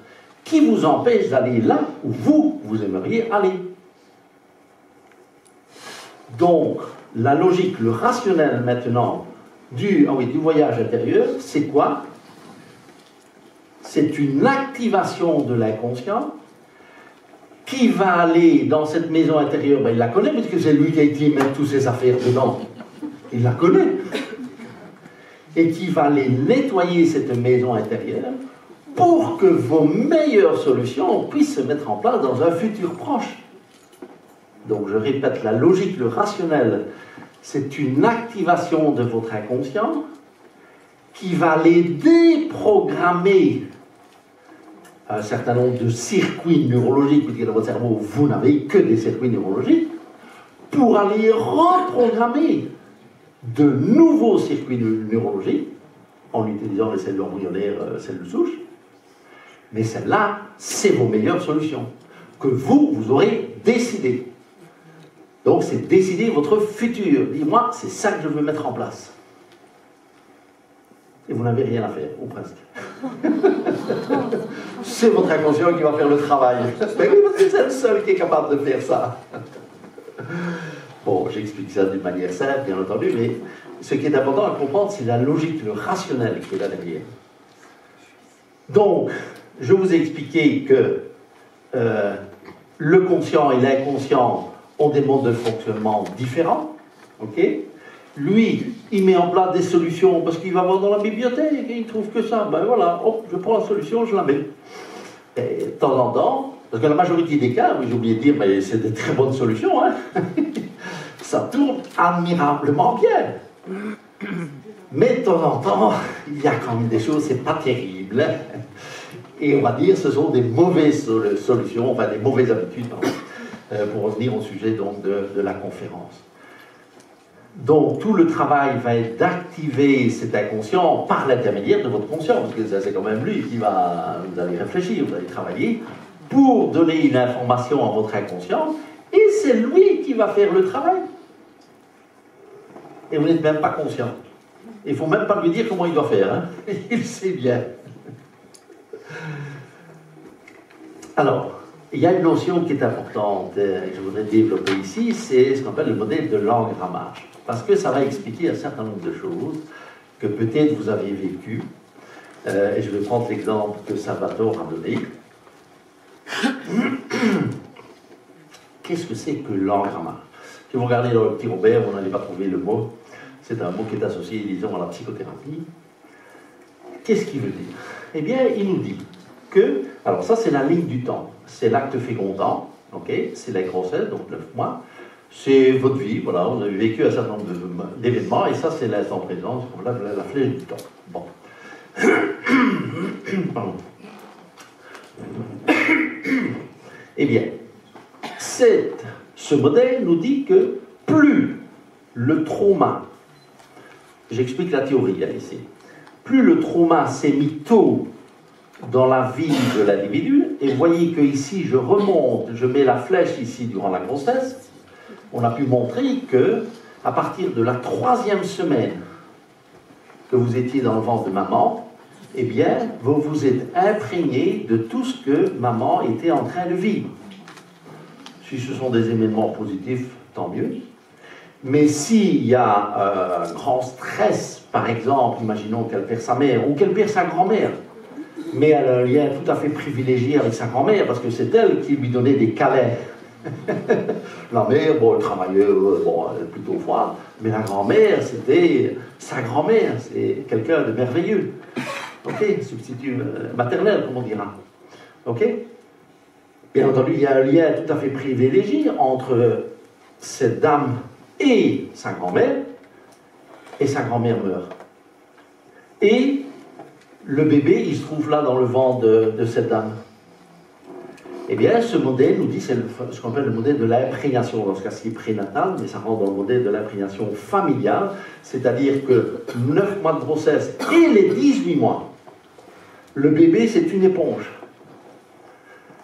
qui vous empêche d'aller là où vous aimeriez aller. Donc, la logique, le rationnel maintenant du voyage intérieur, c'est quoi? C'est une activation de l'inconscient qui va aller dans cette maison intérieure. Ben, il la connaît puisque c'est lui qui a été mettre toutes ses affaires dedans. Il la connaît. Et qui va aller nettoyer cette maison intérieure pour que vos meilleures solutions puissent se mettre en place dans un futur proche. Donc je répète, la logique, le rationnel, c'est une activation de votre inconscient qui va aller déprogrammer un certain nombre de circuits neurologiques, puisque dans votre cerveau, vous n'avez que des circuits neurologiques, pour aller reprogrammer de nouveaux circuits neurologiques en utilisant les cellules embryonnaires, cellules souches. Mais celle-là, c'est vos meilleures solutions, que vous aurez décidé. Donc, c'est décider votre futur. Dis-moi, c'est ça que je veux mettre en place. Et vous n'avez rien à faire, ou presque. C'est votre inconscient qui va faire le travail. Mais oui, parce que c'est le seul qui est capable de faire ça. Bon, j'explique ça d'une manière simple, bien entendu, mais ce qui est important à comprendre, c'est la logique, le rationnel qui est là derrière. Donc, je vous ai expliqué que le conscient et l'inconscient ont des modes de fonctionnement différents. Ok? Lui, il met en place des solutions parce qu'il va voir dans la bibliothèque et il trouve que ça. Ben voilà, hop, je prends la solution, je la mets. Et de temps en temps, parce que la majorité des cas, oui, j'ai oublié de dire, mais c'est des très bonnes solutions, hein. Ça tourne admirablement bien. Mais de temps en temps, il y a quand même des choses, c'est pas terrible. Et on va dire, ce sont des mauvaises solutions, enfin des mauvaises habitudes, pour revenir au sujet donc, de la conférence. Donc tout le travail va être d'activer cet inconscient par l'intermédiaire de votre conscient, parce que c'est quand même lui qui va, vous allez réfléchir, vous allez travailler, pour donner une information à votre inconscient, et c'est lui qui va faire le travail. Et vous n'êtes même pas conscient. Il ne faut même pas lui dire comment il doit faire, hein. Il sait bien. Alors, il y a une notion qui est importante, et je voudrais développer ici, c'est ce qu'on appelle le modèle de l'engrammage. Parce que ça va expliquer un certain nombre de choses que peut-être vous avez vécues. Et je vais prendre l'exemple que Salvatore a donné. Qu'est-ce que c'est que l'engrammage? Si vous regardez dans le petit Robert, vous n'allez pas trouver le mot. C'est un mot qui est associé, disons, à la psychothérapie. Qu'est-ce qu'il veut dire? Eh bien, il nous dit que, alors ça c'est la ligne du temps, c'est l'acte fécondant, okay, c'est la grossesse, donc 9 mois, c'est votre vie, voilà, vous avez vécu un certain nombre d'événements, et ça c'est l'instant présent, c'est la flèche du temps. Bon. Pardon. Eh bien, ce modèle nous dit que plus le trauma, j'explique la théorie ici, plus le trauma s'est mis tôt dans la vie de l'individu, et vous voyez que ici je remonte, je mets la flèche ici durant la grossesse, on a pu montrer que à partir de la 3e semaine que vous étiez dans le ventre de maman, eh bien, vous vous êtes imprégné de tout ce que maman était en train de vivre. Si ce sont des événements positifs, tant mieux. Mais s'il y a un grand stress, par exemple, imaginons qu'elle perd sa mère ou qu'elle perd sa grand-mère, mais elle a un lien tout à fait privilégié avec sa grand-mère parce que c'est elle qui lui donnait des câlins. La mère, bon, elle travaillait, bon, elle est plutôt froide, mais la grand-mère, c'était sa grand-mère, c'est quelqu'un de merveilleux. Ok, substitut maternel, comme on dira. Ok. Bien entendu, il y a un lien tout à fait privilégié entre cette dame et sa grand-mère meurt. Et le bébé, il se trouve là dans le ventre de cette dame. Eh bien, ce modèle nous dit, c'est ce qu'on appelle le modèle de l'imprégnation, dans ce cas c'est prénatal, mais ça rentre dans le modèle de l'imprégnation familiale, c'est-à-dire que 9 mois de grossesse et les 18 mois, le bébé, c'est une éponge.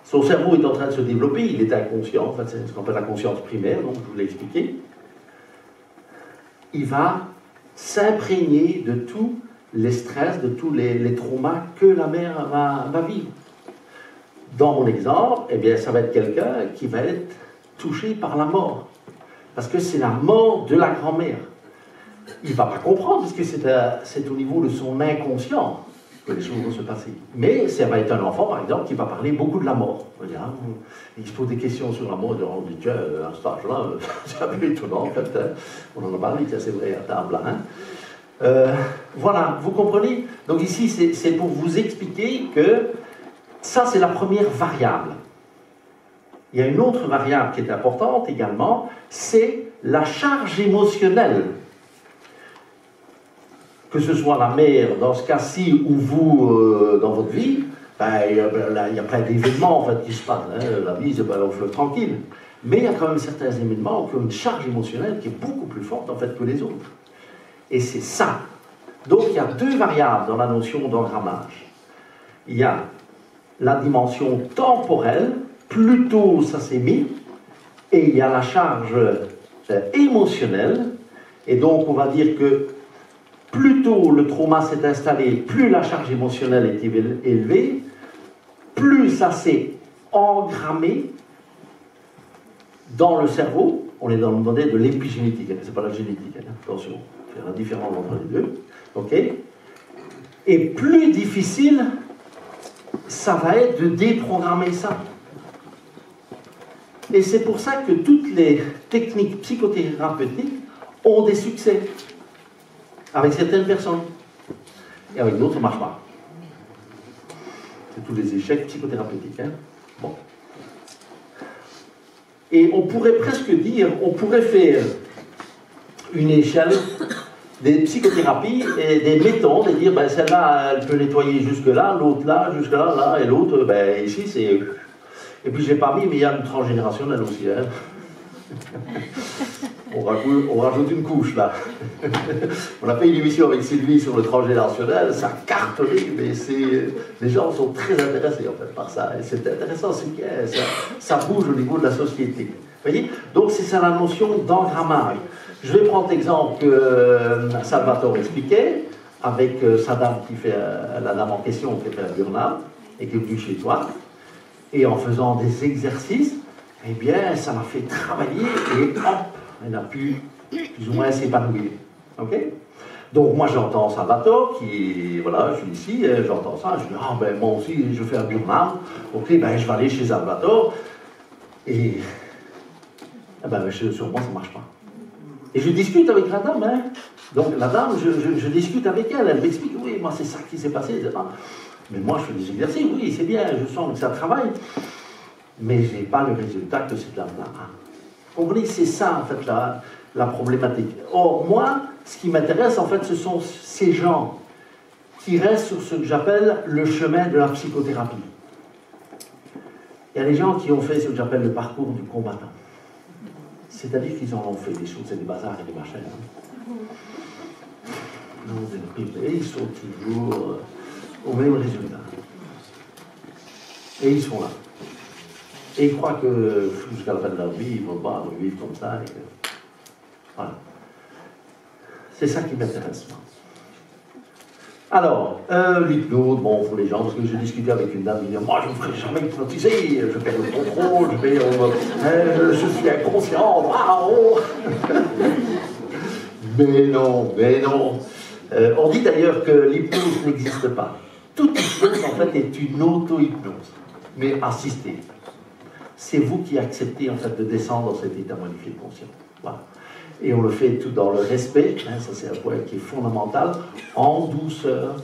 Son cerveau est en train de se développer, il est inconscient, en fait, c'est ce qu'on appelle la conscience primaire, donc je vous l'ai expliqué. il va s'imprégner de tous les stress, de tous les traumas que la mère va vivre. Dans mon exemple, eh bien, ça va être quelqu'un qui va être touché par la mort. Parce que c'est la mort de la grand-mère. Il ne va pas comprendre, parce que c'est au niveau de son inconscient que les choses vont se passer. Mais ça va être un enfant, par exemple, qui va parler beaucoup de la mort. Il se pose des questions sur la mort, on dit, tiens, à cet âge-là, c'est un peu étonnant, en fait. Hein. On en a parlé, c'est vrai, à table. Hein. Voilà, vous comprenez? Donc ici, c'est pour vous expliquer que ça, c'est la première variable. Il y a une autre variable qui est importante également, c'est la charge émotionnelle. Que ce soit la mère, dans ce cas-ci, ou vous, dans votre vie, ben, il y a plein d'événements en fait, qui se passent. Hein. La vie, c'est pas un fleuve tranquille. Mais il y a quand même certains événements qui ont une charge émotionnelle qui est beaucoup plus forte en fait, que les autres. Et c'est ça. Donc il y a deux variables dans la notion d'engrammage. Il y a la dimension temporelle, plus tôt ça s'est mis, et il y a la charge émotionnelle. Et donc on va dire que plus tôt le trauma s'est installé, plus la charge émotionnelle est élevée, plus ça s'est engrammé dans le cerveau. On est dans le modèle de l'épigénétique, ce n'est pas la génétique, hein, attention, il y a la différence entre les deux. Okay. Et plus difficile, ça va être de déprogrammer ça. Et c'est pour ça que toutes les techniques psychothérapeutiques ont des succès avec certaines personnes. Et avec d'autres, ça ne marche pas. C'est tous les échecs psychothérapeutiques. Hein. Bon. Et on pourrait presque dire, on pourrait faire une échelle des psychothérapies et des méthodes et dire, ben, celle-là, elle peut nettoyer jusque-là, l'autre là, jusque-là, là, et l'autre, ben, ici, c'est... Et puis, je n'ai pas mis, mais il y a une transgénérationnelle aussi. Hein. On rajoute une couche, là. On a fait une émission avec Sylvie sur le transgénérationnel, ça cartonne, mais les gens sont très intéressés, en fait, par ça. Et c'est intéressant, c'est que ça bouge au niveau de la société. Vous voyez? Donc, c'est ça la notion d'engrammage. Je vais prendre l'exemple que Salvatore expliquait, avec sa dame qui fait, la dame en question qui fait un burn-out, et qui est venue chez toi, et en faisant des exercices, eh bien, ça m'a fait travailler, et hop, elle a pu plus ou moins s'épanouir. Ok? Donc moi j'entends Salvatore qui, voilà, je suis ici, j'entends ça, je dis, ah ben moi aussi je fais un burn-out, ok, ben je vais aller chez Salvatore, et ben sur moi ça ne marche pas. Et je discute avec la dame, hein. Donc la dame, je discute avec elle, elle m'explique, oui, moi c'est ça qui s'est passé, etc. Mais moi je fais des exercices, oui, c'est bien, je sens que ça travaille, mais je n'ai pas le résultat que cette dame-là a. Vous comprenez, c'est ça en fait la problématique. Or, moi, ce qui m'intéresse en fait, ce sont ces gens qui restent sur ce que j'appelle le chemin de la psychothérapie. Il y a des gens qui ont fait ce que j'appelle le parcours du combattant. C'est-à-dire qu'ils en ont fait des choses, c'est des bazars et des machins. Hein. Et ils sont toujours au même résultat. Et ils sont là. Et ils croient que jusqu'à la fin de leur vie, ils vont pas vivre comme ça. Et que... Voilà. C'est ça qui m'intéresse, moi. Alors, l'hypnose, bon, pour les gens, parce que j'ai discuté avec une dame, qui dit, moi, je ne me ferai jamais hypnotiser, je perds le contrôle, je suis inconscient, waouh. Mais non, mais non. On dit d'ailleurs que l'hypnose n'existe pas. Toute hypnose, en fait, est une auto-hypnose, mais assistée. C'est vous qui acceptez, en fait, de descendre dans cet état modifié de conscience. Voilà. Et on le fait tout dans le respect, hein, ça c'est un point qui est fondamental, en douceur.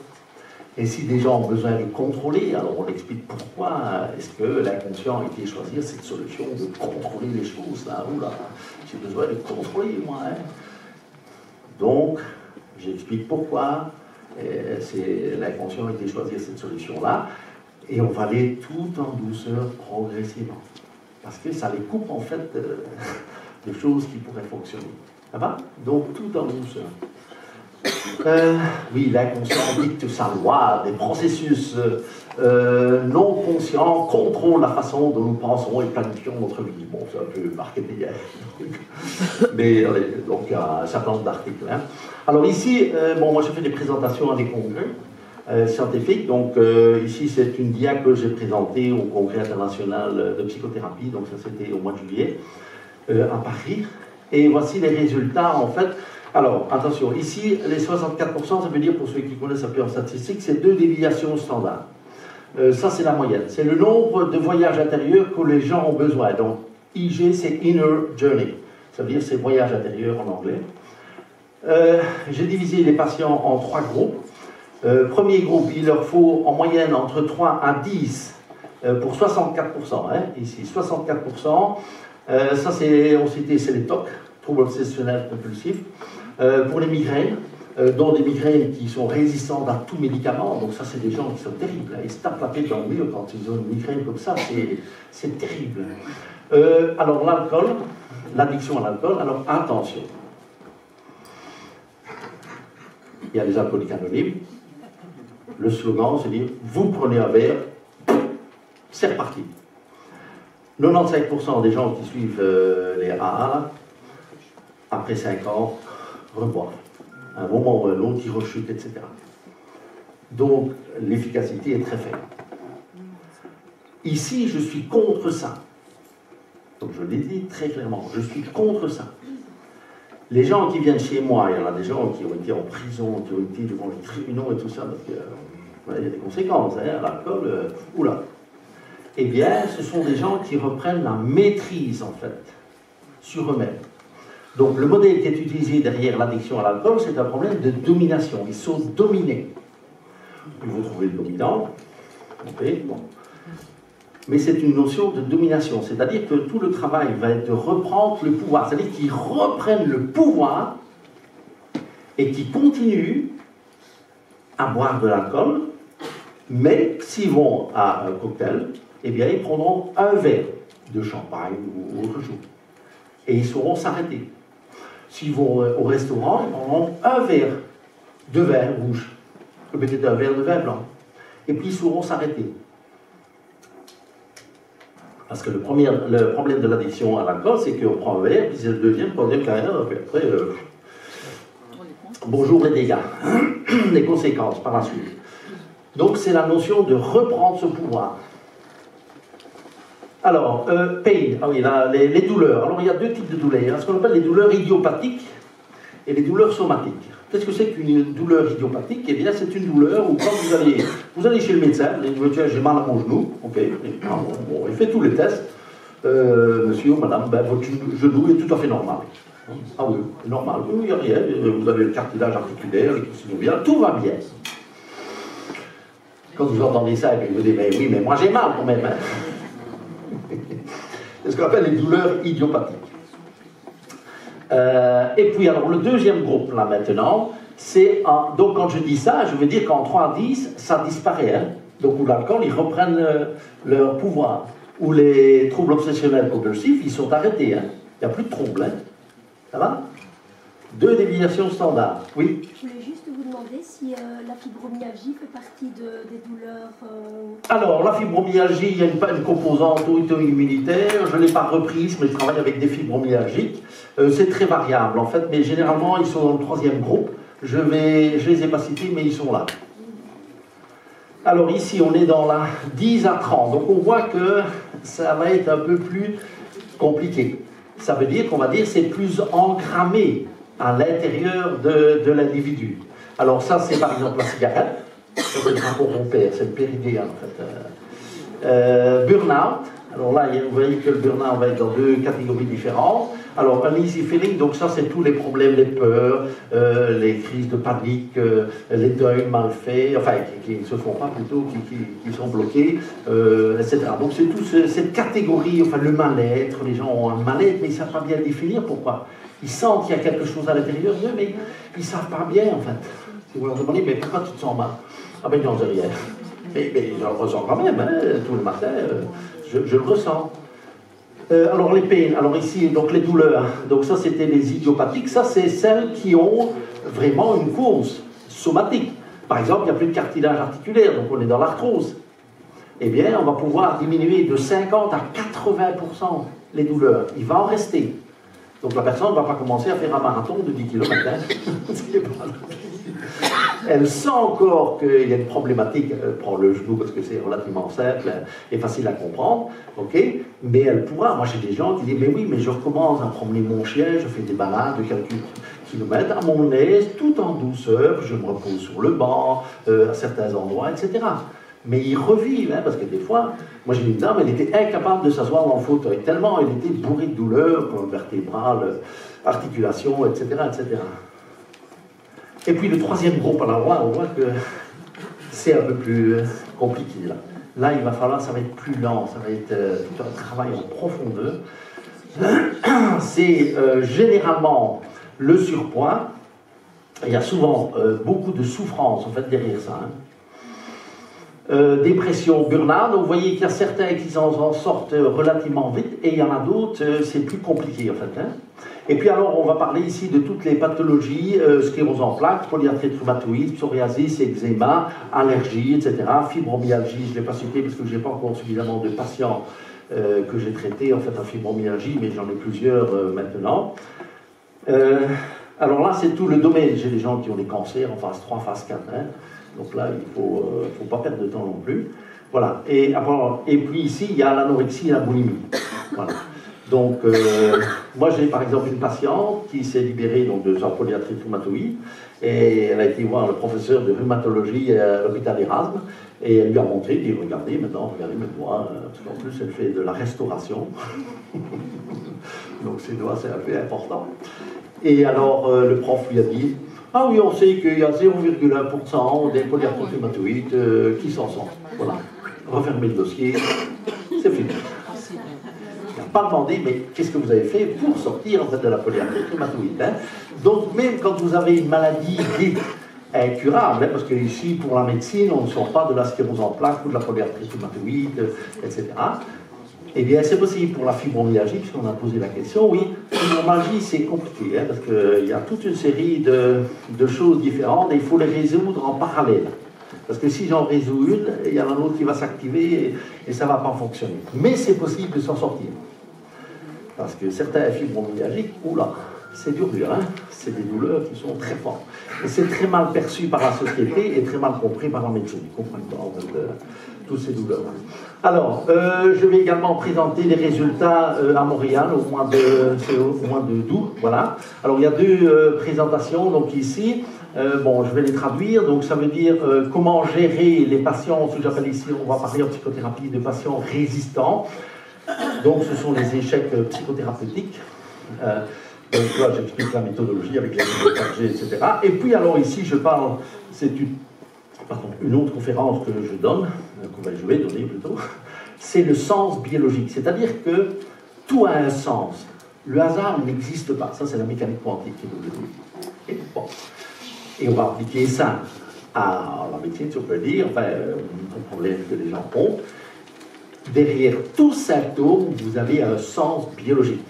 Et si des gens ont besoin de contrôler, alors on explique pourquoi est-ce que l'inconscient a été choisir cette solution de contrôler les choses, là, oula, j'ai besoin de contrôler, moi. Hein. Donc, j'explique pourquoi l'inconscient a été choisir cette solution-là, et on va aller tout en douceur, progressivement. Parce que ça les coupe, en fait, de choses qui pourraient fonctionner. Ça va? Donc, tout en douceur. Oui, l'inconscient dicte sa loi, des processus non conscients contrôlent la façon dont nous pensons et planifions notre vie. Bon, c'est un peu marketing, mais allez, donc il y a un certain nombre d'articles. Hein. Alors ici, bon, moi je fais des présentations à des congrès scientifiques, donc ici c'est une dia que j'ai présentée au congrès international de psychothérapie, donc ça c'était au mois de juillet, à Paris, et voici les résultats en fait. Alors, attention, ici, les 64%, ça veut dire, pour ceux qui connaissent un peu en statistique, c'est 2 déviations standards. Ça, c'est la moyenne. C'est le nombre de voyages intérieurs que les gens ont besoin. Donc, IG, c'est Inner Journey. Ça veut dire, c'est voyage intérieur en anglais. J'ai divisé les patients en 3 groupes. Premier groupe, il leur faut en moyenne entre 3 à 10 pour 64%. Hein, ici, 64%. Ça, c'est, on citait, c'est les TOC, troubles obsessionnels compulsifs. Pour les migraines, dont des migraines qui sont résistantes à tout médicament, donc ça c'est des gens qui sont terribles, hein. Ils se tapent la tête dans le mur quand ils ont une migraine comme ça, c'est terrible. Alors l'alcool, l'addiction à l'alcool, alors attention. Il y a les alcooliques anonymes, le slogan c'est dire, vous prenez un verre, c'est reparti. 95% des gens qui suivent les AA, après 5 ans, reboivent. À un moment ou à un autre, ils rechutent, etc. Donc, l'efficacité est très faible. Ici, je suis contre ça. Donc, je l'ai dit très clairement, je suis contre ça. Les gens qui viennent chez moi, il y en a des gens qui ont été en prison, qui ont été devant les tribunaux et tout ça, parce qu'il y a des conséquences, hein, l'alcool, oula. Eh bien, ce sont des gens qui reprennent la maîtrise, en fait, sur eux-mêmes. Donc le modèle qui est utilisé derrière l'addiction à l'alcool, c'est un problème de domination. Ils sont dominés. Il faut trouver le dominant. Okay, bon. Mais c'est une notion de domination. C'est-à-dire que tout le travail va être de reprendre le pouvoir. C'est-à-dire qu'ils reprennent le pouvoir et qu'ils continuent à boire de l'alcool, mais s'ils vont à un cocktail, eh bien ils prendront un verre de champagne ou autre chose. Et ils sauront s'arrêter. S'ils vont au restaurant, ils prendront un verre de vin rouge, peut-être un verre de vin blanc. Et puis ils sauront s'arrêter. Parce que le problème de l'addiction à l'alcool, c'est qu'on prend un verre, puis c'est le deuxième, troisième, quatrième, puis après, bonjour les dégâts, les conséquences par la suite. Donc c'est la notion de reprendre ce pouvoir. Alors, pain, ah oui, là, les douleurs. Alors, il y a 2 types de douleurs. Ce qu'on appelle les douleurs idiopathiques et les douleurs somatiques. Qu'est-ce que c'est qu'une douleur idiopathique? Eh bien, c'est une douleur où quand vous allez chez le médecin, vous dites, tiens, j'ai mal à mon genou, ok, bon, il fait tous les tests. Monsieur ou madame, ben, votre genou est tout à fait normal. Ah oui, normal, il n'y a rien, vous avez le cartilage articulaire, tout va bien. Quand vous entendez ça, vous dites, ben oui, mais moi j'ai mal quand même. Hein. C'est ce qu'on appelle les douleurs idiopathiques. Et puis, alors, le deuxième groupe, là, maintenant, c'est... Donc, quand je dis ça, je veux dire qu'en 3 à 10, ça disparaît. Hein. Donc, où l'alcool, ils reprennent leur pouvoir. Ou les troubles obsessionnels compulsifs, ils sont arrêtés. Hein. Il n'y a plus de troubles. Hein. Ça va? 2 déviations standards. Oui? Je voulais juste vous demander si la fibromyalgie fait partie des douleurs... Alors, la fibromyalgie, il y a une composante auto-immunitaire. Je ne l'ai pas reprise, mais je travaille avec des fibromyalgiques. C'est très variable, en fait, mais généralement, ils sont dans le 3e groupe. Je les ai pas cités, mais ils sont là. Alors, ici, on est dans la 10 à 30. Donc, on voit que ça va être un peu plus compliqué. Ça veut dire qu'on va dire c'est plus engrammé à l'intérieur de l'individu. Alors ça, c'est par exemple la cigarette. C'est le rapport au père, c'est le péridéen en fait. Burn-out. Alors là, vous voyez que le burn-out va être dans 2 catégories différentes. Alors un easy feeling, donc ça c'est tous les problèmes, les peurs, les crises de panique, les deuils mal faits, enfin qui ne se font pas plutôt, qui sont bloqués, etc. Donc c'est toute cette catégorie, enfin le mal-être, les gens ont un mal-être, mais ils ne savent pas bien le définir. Pourquoi? Ils sentent qu'il y a quelque chose à l'intérieur d'eux, mais ils ne savent pas bien en fait. Si vous leur demandez, mais pourquoi tu te sens mal? Ah ben j'en sais rien. Mais je le ressens quand même, hein, tout le matin, je le ressens. Alors les peines, alors ici, donc les douleurs, donc ça c'était les idiopathiques, ça c'est celles qui ont vraiment une cause somatique. Par exemple, il n'y a plus de cartilage articulaire, donc on est dans l'arthrose. Eh bien, on va pouvoir diminuer de 50 à 80% les douleurs. Il va en rester. Donc la personne ne va pas commencer à faire un marathon de 10 km. Elle sent encore qu'il y a une problématique, elle prend le genou parce que c'est relativement simple et facile à comprendre, ok, mais elle pourra. Moi j'ai des gens qui disent, mais oui, mais je recommence à promener mon chien, je fais des balades de quelques kilomètres à mon aise, tout en douceur, je me repose sur le banc, à certains endroits, etc. Mais ils revivent, hein, parce que des fois, moi j'ai une dame, elle était incapable de s'asseoir dans le fauteuil, tellement elle était bourrée de douleurs, vertébrale, articulation, etc., etc. Et puis le troisième groupe, alors là, on voit que c'est un peu plus compliqué. Là, il va falloir, ça va être plus lent, ça va être tout un travail en profondeur. C'est généralement le surpoids. Il y a souvent beaucoup de souffrance en fait derrière ça. Dépression, burn-out, donc vous voyez qu'il y a certains qui en sortent relativement vite et il y en a d'autres, c'est plus compliqué en fait. Et puis alors on va parler ici de toutes les pathologies, sclérose en plaques, polyarthrite rhumatoïde, psoriasis, eczéma, allergies, etc. Fibromyalgie, je ne l'ai pas cité parce que je n'ai pas encore suffisamment de patients que j'ai traités en fait en fibromyalgie, mais j'en ai plusieurs maintenant. Alors là c'est tout le domaine, j'ai des gens qui ont des cancers en phase 3, phase 4, donc là il ne faut pas perdre de temps non plus. Voilà, et puis ici il y a l'anorexie et la boulimie. Voilà. Donc, moi j'ai par exemple une patiente qui s'est libérée donc, de sa polyarthrite rhumatoïde et elle a été voir le professeur de rhumatologie à l'hôpital Erasme et elle lui a montré, il dit regardez maintenant, regardez mes doigts, parce qu'en plus elle fait de la restauration, donc ses doigts c'est un peu important. Et alors le prof lui a dit, ah oui on sait qu'il y a 0,1% des polyarthrite rhumatoïdes qui s'en sortent. Voilà, refermez le dossier, c'est fini. Pas demandé, mais qu'est-ce que vous avez fait pour sortir en fait, de la polyarthrite rhumatoïde, Donc même quand vous avez une maladie dite incurable, parce que ici pour la médecine on ne sort pas de la sclérose en plaques ou de la polyarthrite rhumatoïde, etc. Eh bien c'est possible pour la fibromyalgie, puisqu'on a posé la question, oui, la fibromyalgie c'est compliqué, parce qu'il y a toute une série de choses différentes et il faut les résoudre en parallèle. Parce que si j'en résous une, il y en a un autre qui va s'activer et ça ne va pas fonctionner. Mais c'est possible de s'en sortir. Parce que certains fibromyalgiques, oula, c'est dur, c'est des douleurs qui sont très fortes. Et c'est très mal perçu par la société et très mal compris par la médecine. Ils ne comprennent pas en fait, toutes ces douleurs. Alors, je vais également présenter les résultats à Montréal au mois de d'août. Voilà. Alors, il y a deux présentations. Donc ici, bon, je vais les traduire. Donc, ça veut dire comment gérer les patients, ce que j'appelle ici, on va parler en psychothérapie de patients résistants. Donc, ce sont les échecs psychothérapeutiques. Donc là, j'explique la méthodologie avec les 4G, etc. Et puis, alors ici, je parle, c'est une autre conférence que je donne, je vais donner plutôt, c'est le sens biologique. C'est-à-dire que tout a un sens. Le hasard n'existe pas. Ça, c'est la mécanique quantique qui nous le dit. Bon. Et on va appliquer ça à la médecine, si on peut dire, enfin, un problème que les gens ont. Derrière tout symptôme, vous avez un sens biologique.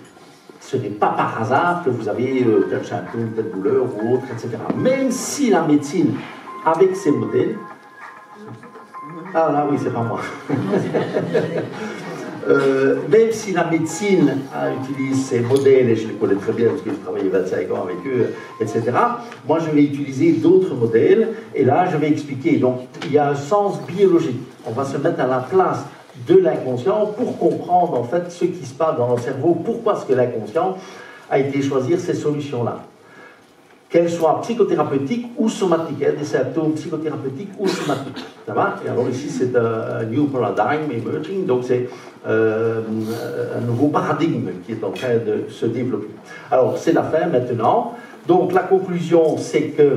Ce n'est pas par hasard que vous avez tel symptôme, telle douleur ou autre, etc. Même si la médecine, avec ses modèles... Ah là, oui, c'est pas moi. Même si la médecine utilise ces modèles, et je les connais très bien parce que j'ai travaillé 25 ans avec eux, etc., moi je vais utiliser d'autres modèles, et là je vais expliquer. Donc il y a un sens biologique. On va se mettre à la place de l'inconscient pour comprendre en fait ce qui se passe dans notre cerveau, pourquoi est-ce que l'inconscient a été choisir ces solutions-là. Qu'elles soient psychothérapeutiques ou somatiques, des symptômes psychothérapeutiques ou somatiques. Ça va? Et alors ici, c'est un new paradigm emerging, donc c'est un nouveau paradigme qui est en train de se développer. Alors, c'est la fin maintenant. Donc, la conclusion, c'est que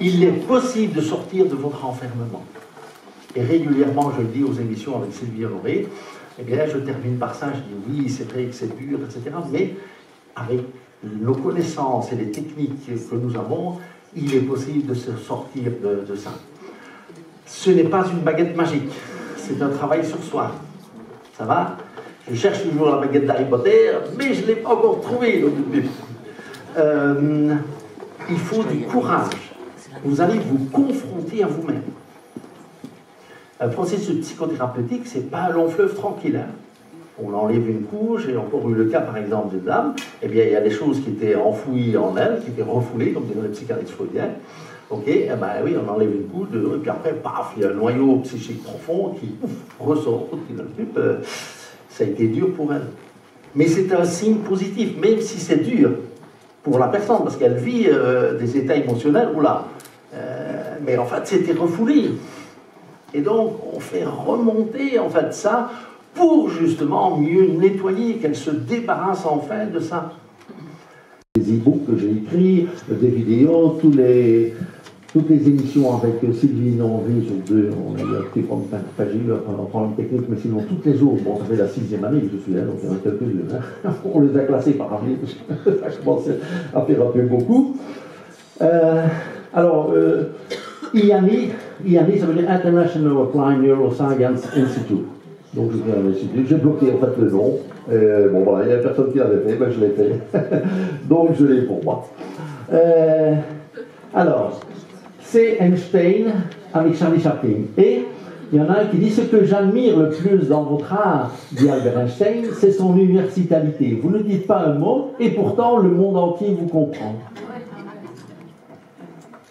il est possible de sortir de votre enfermement. Et régulièrement, je le dis aux émissions avec Sylvie Honoré, eh bien, je termine par ça, je dis oui, c'est vrai que c'est dur, etc., mais avec nos connaissances et les techniques que nous avons, il est possible de se sortir de ça. Ce n'est pas une baguette magique, c'est un travail sur soi. Ça va? Je cherche toujours la baguette d'Harry Potter, mais je ne l'ai pas encore trouvée. Il faut du courage. Vous allez vous confronter à vous-même. Un processus psychothérapeutique, ce n'est pas un long fleuve tranquille. Hein. On enlève une couche, j'ai encore eu le cas par exemple d'une dame, eh bien il y a des choses qui étaient enfouies en elle, qui étaient refoulées, comme dirait le psychanalyste freudien. Ok, eh ben oui, on enlève une couche, et puis après, paf, il y a un noyau psychique profond qui ressort, ça a été dur pour elle. Mais c'est un signe positif, même si c'est dur pour la personne, parce qu'elle vit des états émotionnels, oula. Mais en fait, c'était refoulé. Et donc, on fait remonter en fait ça pour justement mieux nettoyer, qu'elle se débarrasse enfin de ça. Les e-books que j'ai écrits, des vidéos, toutes les émissions avec Sylvie Nanvé sur deux, on a eu un petit problème, enfin j'ai eu un problème technique, mais sinon toutes les autres, bon ça fait la 6e année que je suis là, donc il y en a quelques-unes, hein. On les a classés par année, parce que ça commençait à faire un peu beaucoup. IANI, ça veut dire International Applied Neuroscience Institute. Donc je viens à l'institut, j'ai bloqué en fait le nom. Bon voilà, il y a personne qui l'avait fait, ben je l'ai fait. Donc je l'ai pour moi. Alors, c'est Einstein avec Charlie Chaplin. Et il y en a un qui dit: ce que j'admire le plus dans votre art, dit Albert Einstein, c'est son universalité. Vous ne dites pas un mot, et pourtant le monde entier vous comprend.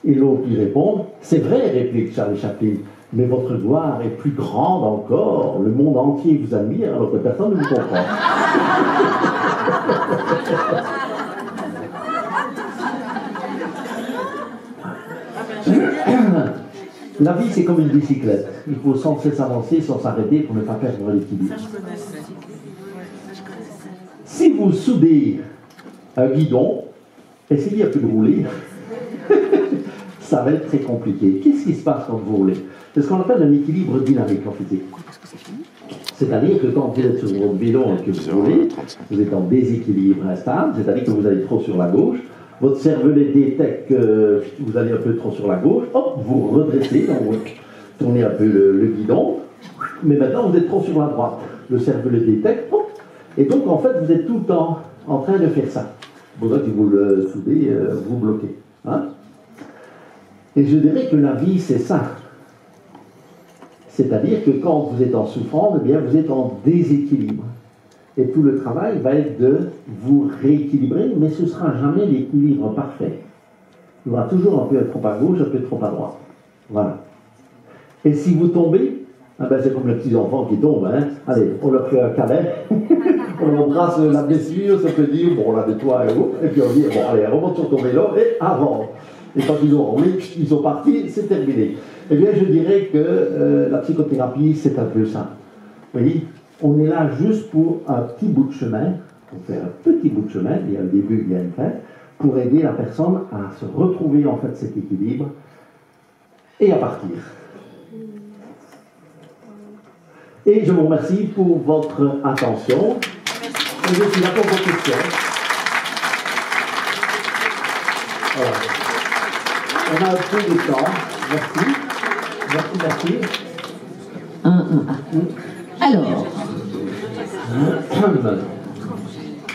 Et l'autre lui répond: c'est vrai, réplique Charlie Chaplin, mais votre gloire est plus grande encore. Le monde entier vous admire alors que personne ne vous comprend. La vie, c'est comme une bicyclette. Il faut sans cesse avancer, sans s'arrêter pour ne pas perdre l'équilibre. Si vous soudez un guidon, essayez un peu de rouler. Ça va être très compliqué. Qu'est-ce qui se passe quand vous roulez? C'est ce qu'on appelle un équilibre dynamique en physique. C'est-à-dire que quand vous êtes sur votre vélo et que vous roulez, vous êtes en déséquilibre instable, c'est-à-dire que vous allez trop sur la gauche, votre cervelet détecte que vous allez un peu trop sur la gauche, hop, vous redressez, donc vous tournez un peu le guidon, mais maintenant vous êtes trop sur la droite. Le cervelet détecte, hop, et donc en fait vous êtes tout le temps en train de faire ça. Pour ça que vous le soudez, vous bloquez. Hein? Et je dirais que la vie, c'est ça. C'est-à-dire que quand vous êtes en souffrance, eh bien, vous êtes en déséquilibre. Et tout le travail va être de vous rééquilibrer, mais ce ne sera jamais l'équilibre parfait. Il y aura toujours un peu trop à gauche, un peu trop à droite. Voilà. Et si vous tombez, ah ben c'est comme les petits enfants qui tombent. Hein. Allez, on leur fait un câlin, on embrasse la blessure, ça peut dire, bon, on la nettoie, et puis on dit, bon, allez, remonte sur ton vélo et avance. Et quand ils ont roulé, ils sont partis, c'est terminé. Eh bien, je dirais que la psychothérapie, c'est un peu ça. Vous voyez, on est là juste pour un petit bout de chemin, pour faire un petit bout de chemin, il y a un début, il y a une fin, pour aider la personne à se retrouver en fait cet équilibre et à partir. Et je vous remercie pour votre attention. Et je suis là pour vos questions. Voilà. On a un peu de temps. Merci. Merci. Alors,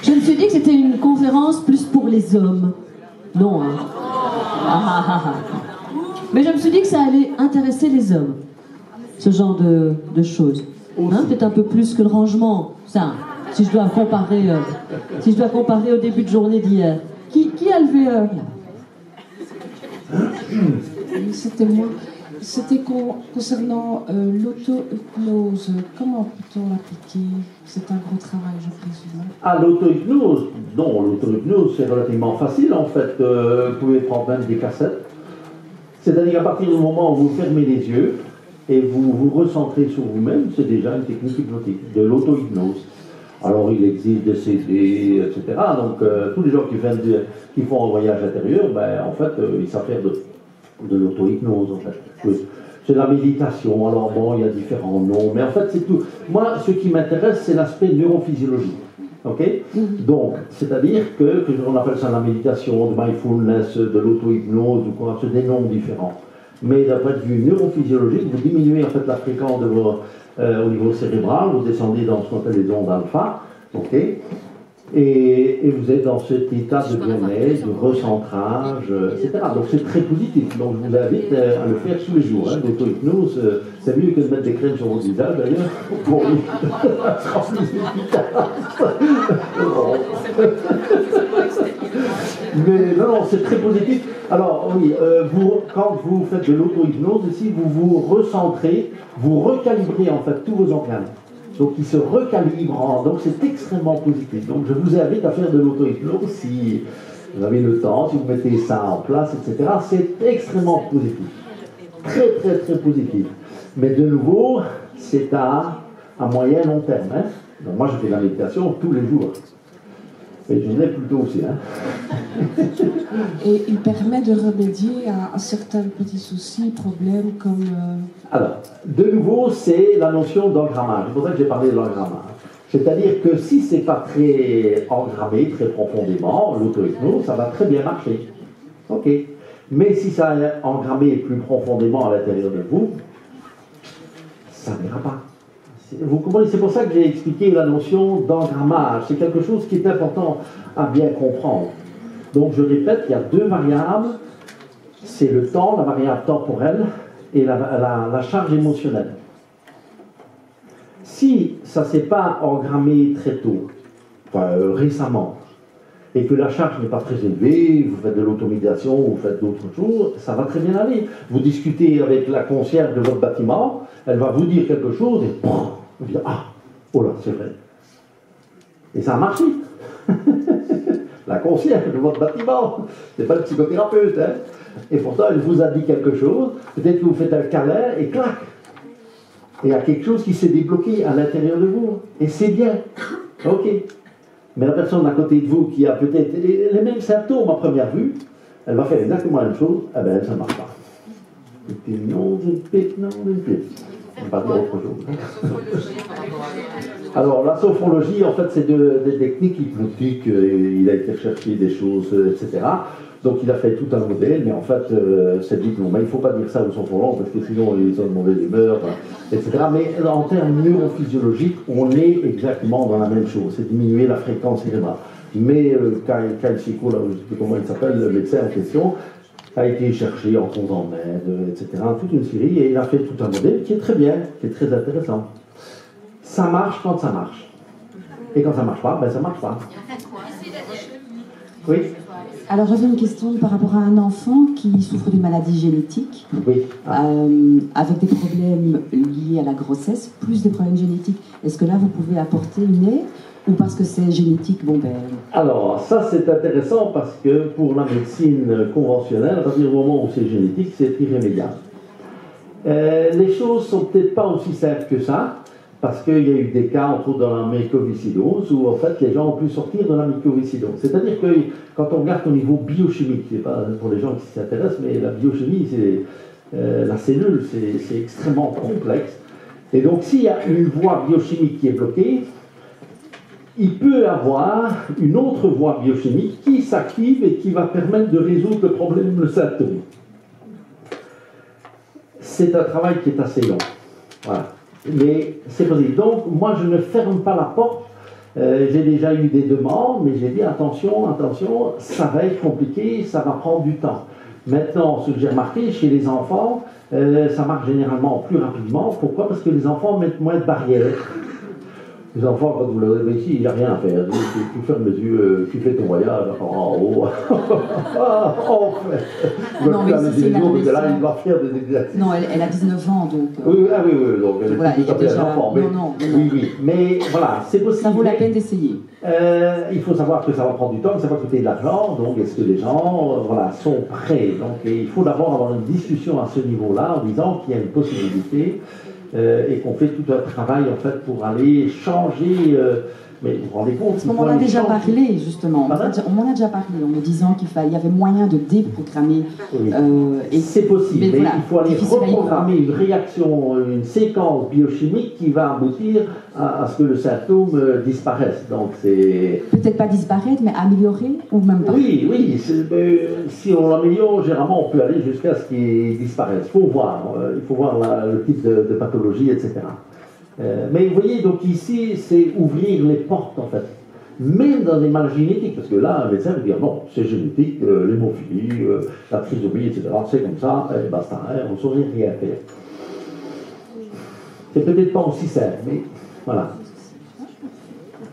je me suis dit que c'était une conférence plus pour les hommes. Non, hein. Mais je me suis dit que ça allait intéresser les hommes, ce genre de choses. Hein, peut-être un peu plus que le rangement, ça. Si je dois comparer au début de journée d'hier. Qui a levé C'était moi. C'était concernant l'auto-hypnose. Comment peut-on l'appliquer? C'est un gros travail, je présume. Ah, l'auto-hypnose? Non, l'auto-hypnose, c'est relativement facile, en fait. Vous pouvez prendre même des cassettes. C'est-à-dire qu'à partir du moment où vous fermez les yeux et vous vous recentrez sur vous-même, c'est déjà une technique hypnotique, de l'auto-hypnose. Alors, il existe des CD, etc. Donc, tous les gens qui font un voyage intérieur, ben, en fait, ils savent faire de l'auto-hypnose, en fait. Oui. C'est de la méditation, alors bon, il y a différents noms, mais en fait, c'est tout. Moi, ce qui m'intéresse, c'est l'aspect neurophysiologique. Ok? Donc, c'est-à-dire que on appelle ça la méditation, de mindfulness, de l'auto-hypnose, ou quoi, c'est des noms différents. Mais d'un point de vue neurophysiologique, vous diminuez en fait la fréquence de au niveau cérébral, vous descendez dans ce qu'on appelle les ondes alpha, ok, et vous êtes dans cet état de bien-être, de recentrage, etc. Donc c'est très positif. Donc je vous invite à le faire tous les jours. Hein. L'auto-hypnose, c'est mieux que de mettre des crèmes sur votre visage d'ailleurs, pour ça sera plus efficace. Mais non, c'est très positif. Alors oui, quand vous faites de l'auto-hypnose, ici, vous vous recentrez, vous recalibrez en fait tous vos organes. Donc ils se recalibrent, donc c'est extrêmement positif. Donc je vous invite à faire de l'auto-hypnose si vous avez le temps, si vous mettez ça en place, etc. C'est extrêmement positif. Très très très positif. Mais de nouveau, c'est à moyen long terme. Hein. Donc moi je fais la méditation tous les jours. Et je l'ai plutôt aussi. Hein. Et il permet de remédier à certains petits soucis, problèmes comme... Alors, de nouveau, c'est la notion d'engrammage. C'est pour ça que j'ai parlé de l'engrammage. C'est-à-dire que si ce n'est pas très engrammé, très profondément, l'auto-hypnose, ça va très bien marcher. Ok. Mais si ça est engrammé plus profondément à l'intérieur de vous, ça n'ira pas. Vous comprenez, c'est pour ça que j'ai expliqué la notion d'engrammage. C'est quelque chose qui est important à bien comprendre. Donc je répète, il y a deux variables. C'est le temps, la variable temporelle, et la charge émotionnelle. Si ça ne s'est pas engrammé très tôt, enfin récemment, et que la charge n'est pas très élevée, vous faites de l'automédiation, vous faites d'autres choses, ça va très bien aller. Vous discutez avec la concierge de votre bâtiment, elle va vous dire quelque chose, et vous dites, ah, oh là, c'est vrai. Et ça a marché. La concierge de votre bâtiment, c'est pas le psychothérapeute, hein. Et pourtant, elle vous a dit quelque chose, peut-être que vous faites un câlin, et clac. Et il y a quelque chose qui s'est débloqué à l'intérieur de vous. Et c'est bien. Ok. Mais la personne à côté de vous qui a peut-être les mêmes symptômes à première vue, elle va faire exactement la même chose, eh bien, ça ne marche pas. Et puis, non, je pique, non, je pique. On va pas dire autre chose. Alors, la sophrologie, en fait, c'est des techniques hypnotiques. Il a été chercher des choses, etc. Donc, il a fait tout un modèle, mais en fait, c'est dit non, mais il ne faut pas dire ça aux sophrologues, parce que sinon, ils ont de mauvaises humeurs, etc. Mais en termes neurophysiologiques, on est exactement dans la même chose. C'est diminuer la fréquence cérébrale. Mais Kyle Chico, là, je ne sais plus comment il s'appelle, le médecin en question, a été cherché en cause en Inde, etc. Toute une série, et il a fait tout un modèle qui est très bien, qui est très intéressant. Ça marche quand ça marche. Et quand ça ne marche pas, ben ça ne marche pas. Oui. Alors j'avais une question par rapport à un enfant qui souffre d'une maladie génétique, oui. avec des problèmes liés à la grossesse, plus des problèmes génétiques. Est-ce que là vous pouvez apporter une aide ou parce que c'est génétique, bon ben... Alors ça c'est intéressant parce que pour la médecine conventionnelle, à partir du moment où c'est génétique, c'est irrémédiable. Les choses sont peut-être pas aussi simples que ça. Parce qu'il y a eu des cas, entre autres dans la mycoviscidose, où en fait les gens ont pu sortir de la mycoviscidose. C'est-à-dire que quand on regarde au niveau biochimique, c'est pas pour les gens qui s'y intéressent, mais la biochimie, c'est la cellule, c'est extrêmement complexe. Et donc s'il y a une voie biochimique qui est bloquée, il peut y avoir une autre voie biochimique qui s'active et qui va permettre de résoudre le problème, le symptôme. C'est un travail qui est assez long. Voilà. Mais c'est possible. Donc, moi, je ne ferme pas la porte. J'ai déjà eu des demandes, mais j'ai dit attention, attention, ça va être compliqué, ça va prendre du temps. Maintenant, ce que j'ai remarqué, chez les enfants, ça marche généralement plus rapidement. Pourquoi? Parce que les enfants mettent moins de barrières. Les enfants, quand vous leur dites ici, il n'y a rien à faire. Tu fermes les yeux, tu fais ton voyage en haut. Non, mais c'est là, il va faire des exercices. Non, elle a 19 ans, donc... Oui, donc elle voilà, est tout à fait un enfant. Mais, non. Oui, mais voilà, c'est possible. Ça vaut la peine d'essayer. Il faut savoir que ça va prendre du temps, que ça va coûter de l'argent, donc est-ce que les gens sont prêts? Donc il faut d'abord avoir une discussion à ce niveau-là en disant qu'il y a une possibilité et qu'on fait tout un travail en fait pour aller changer. Mais vous vous rendez compte? Parce qu'on m'en a déjà parlé, justement. On m'en a déjà parlé en me disant qu'il y avait moyen de déprogrammer. Oui. Et c'est possible, mais voilà, il faut aller reprogrammer une réaction, une séquence biochimique qui va aboutir à ce que le symptôme disparaisse. Donc c'est... Peut-être pas disparaître, mais améliorer ou même pas. Oui, si on l'améliore, généralement on peut aller jusqu'à ce qu'il disparaisse. Il faut voir le type de pathologie, etc. Mais vous voyez, donc ici, c'est ouvrir les portes, en fait. Même dans des maladies génétiques, parce que là, un médecin va dire non, c'est génétique, l'hémophilie, la trisomie, etc. C'est comme ça, et basta, hein, on ne saurait rien faire. C'est peut-être pas aussi simple, mais voilà.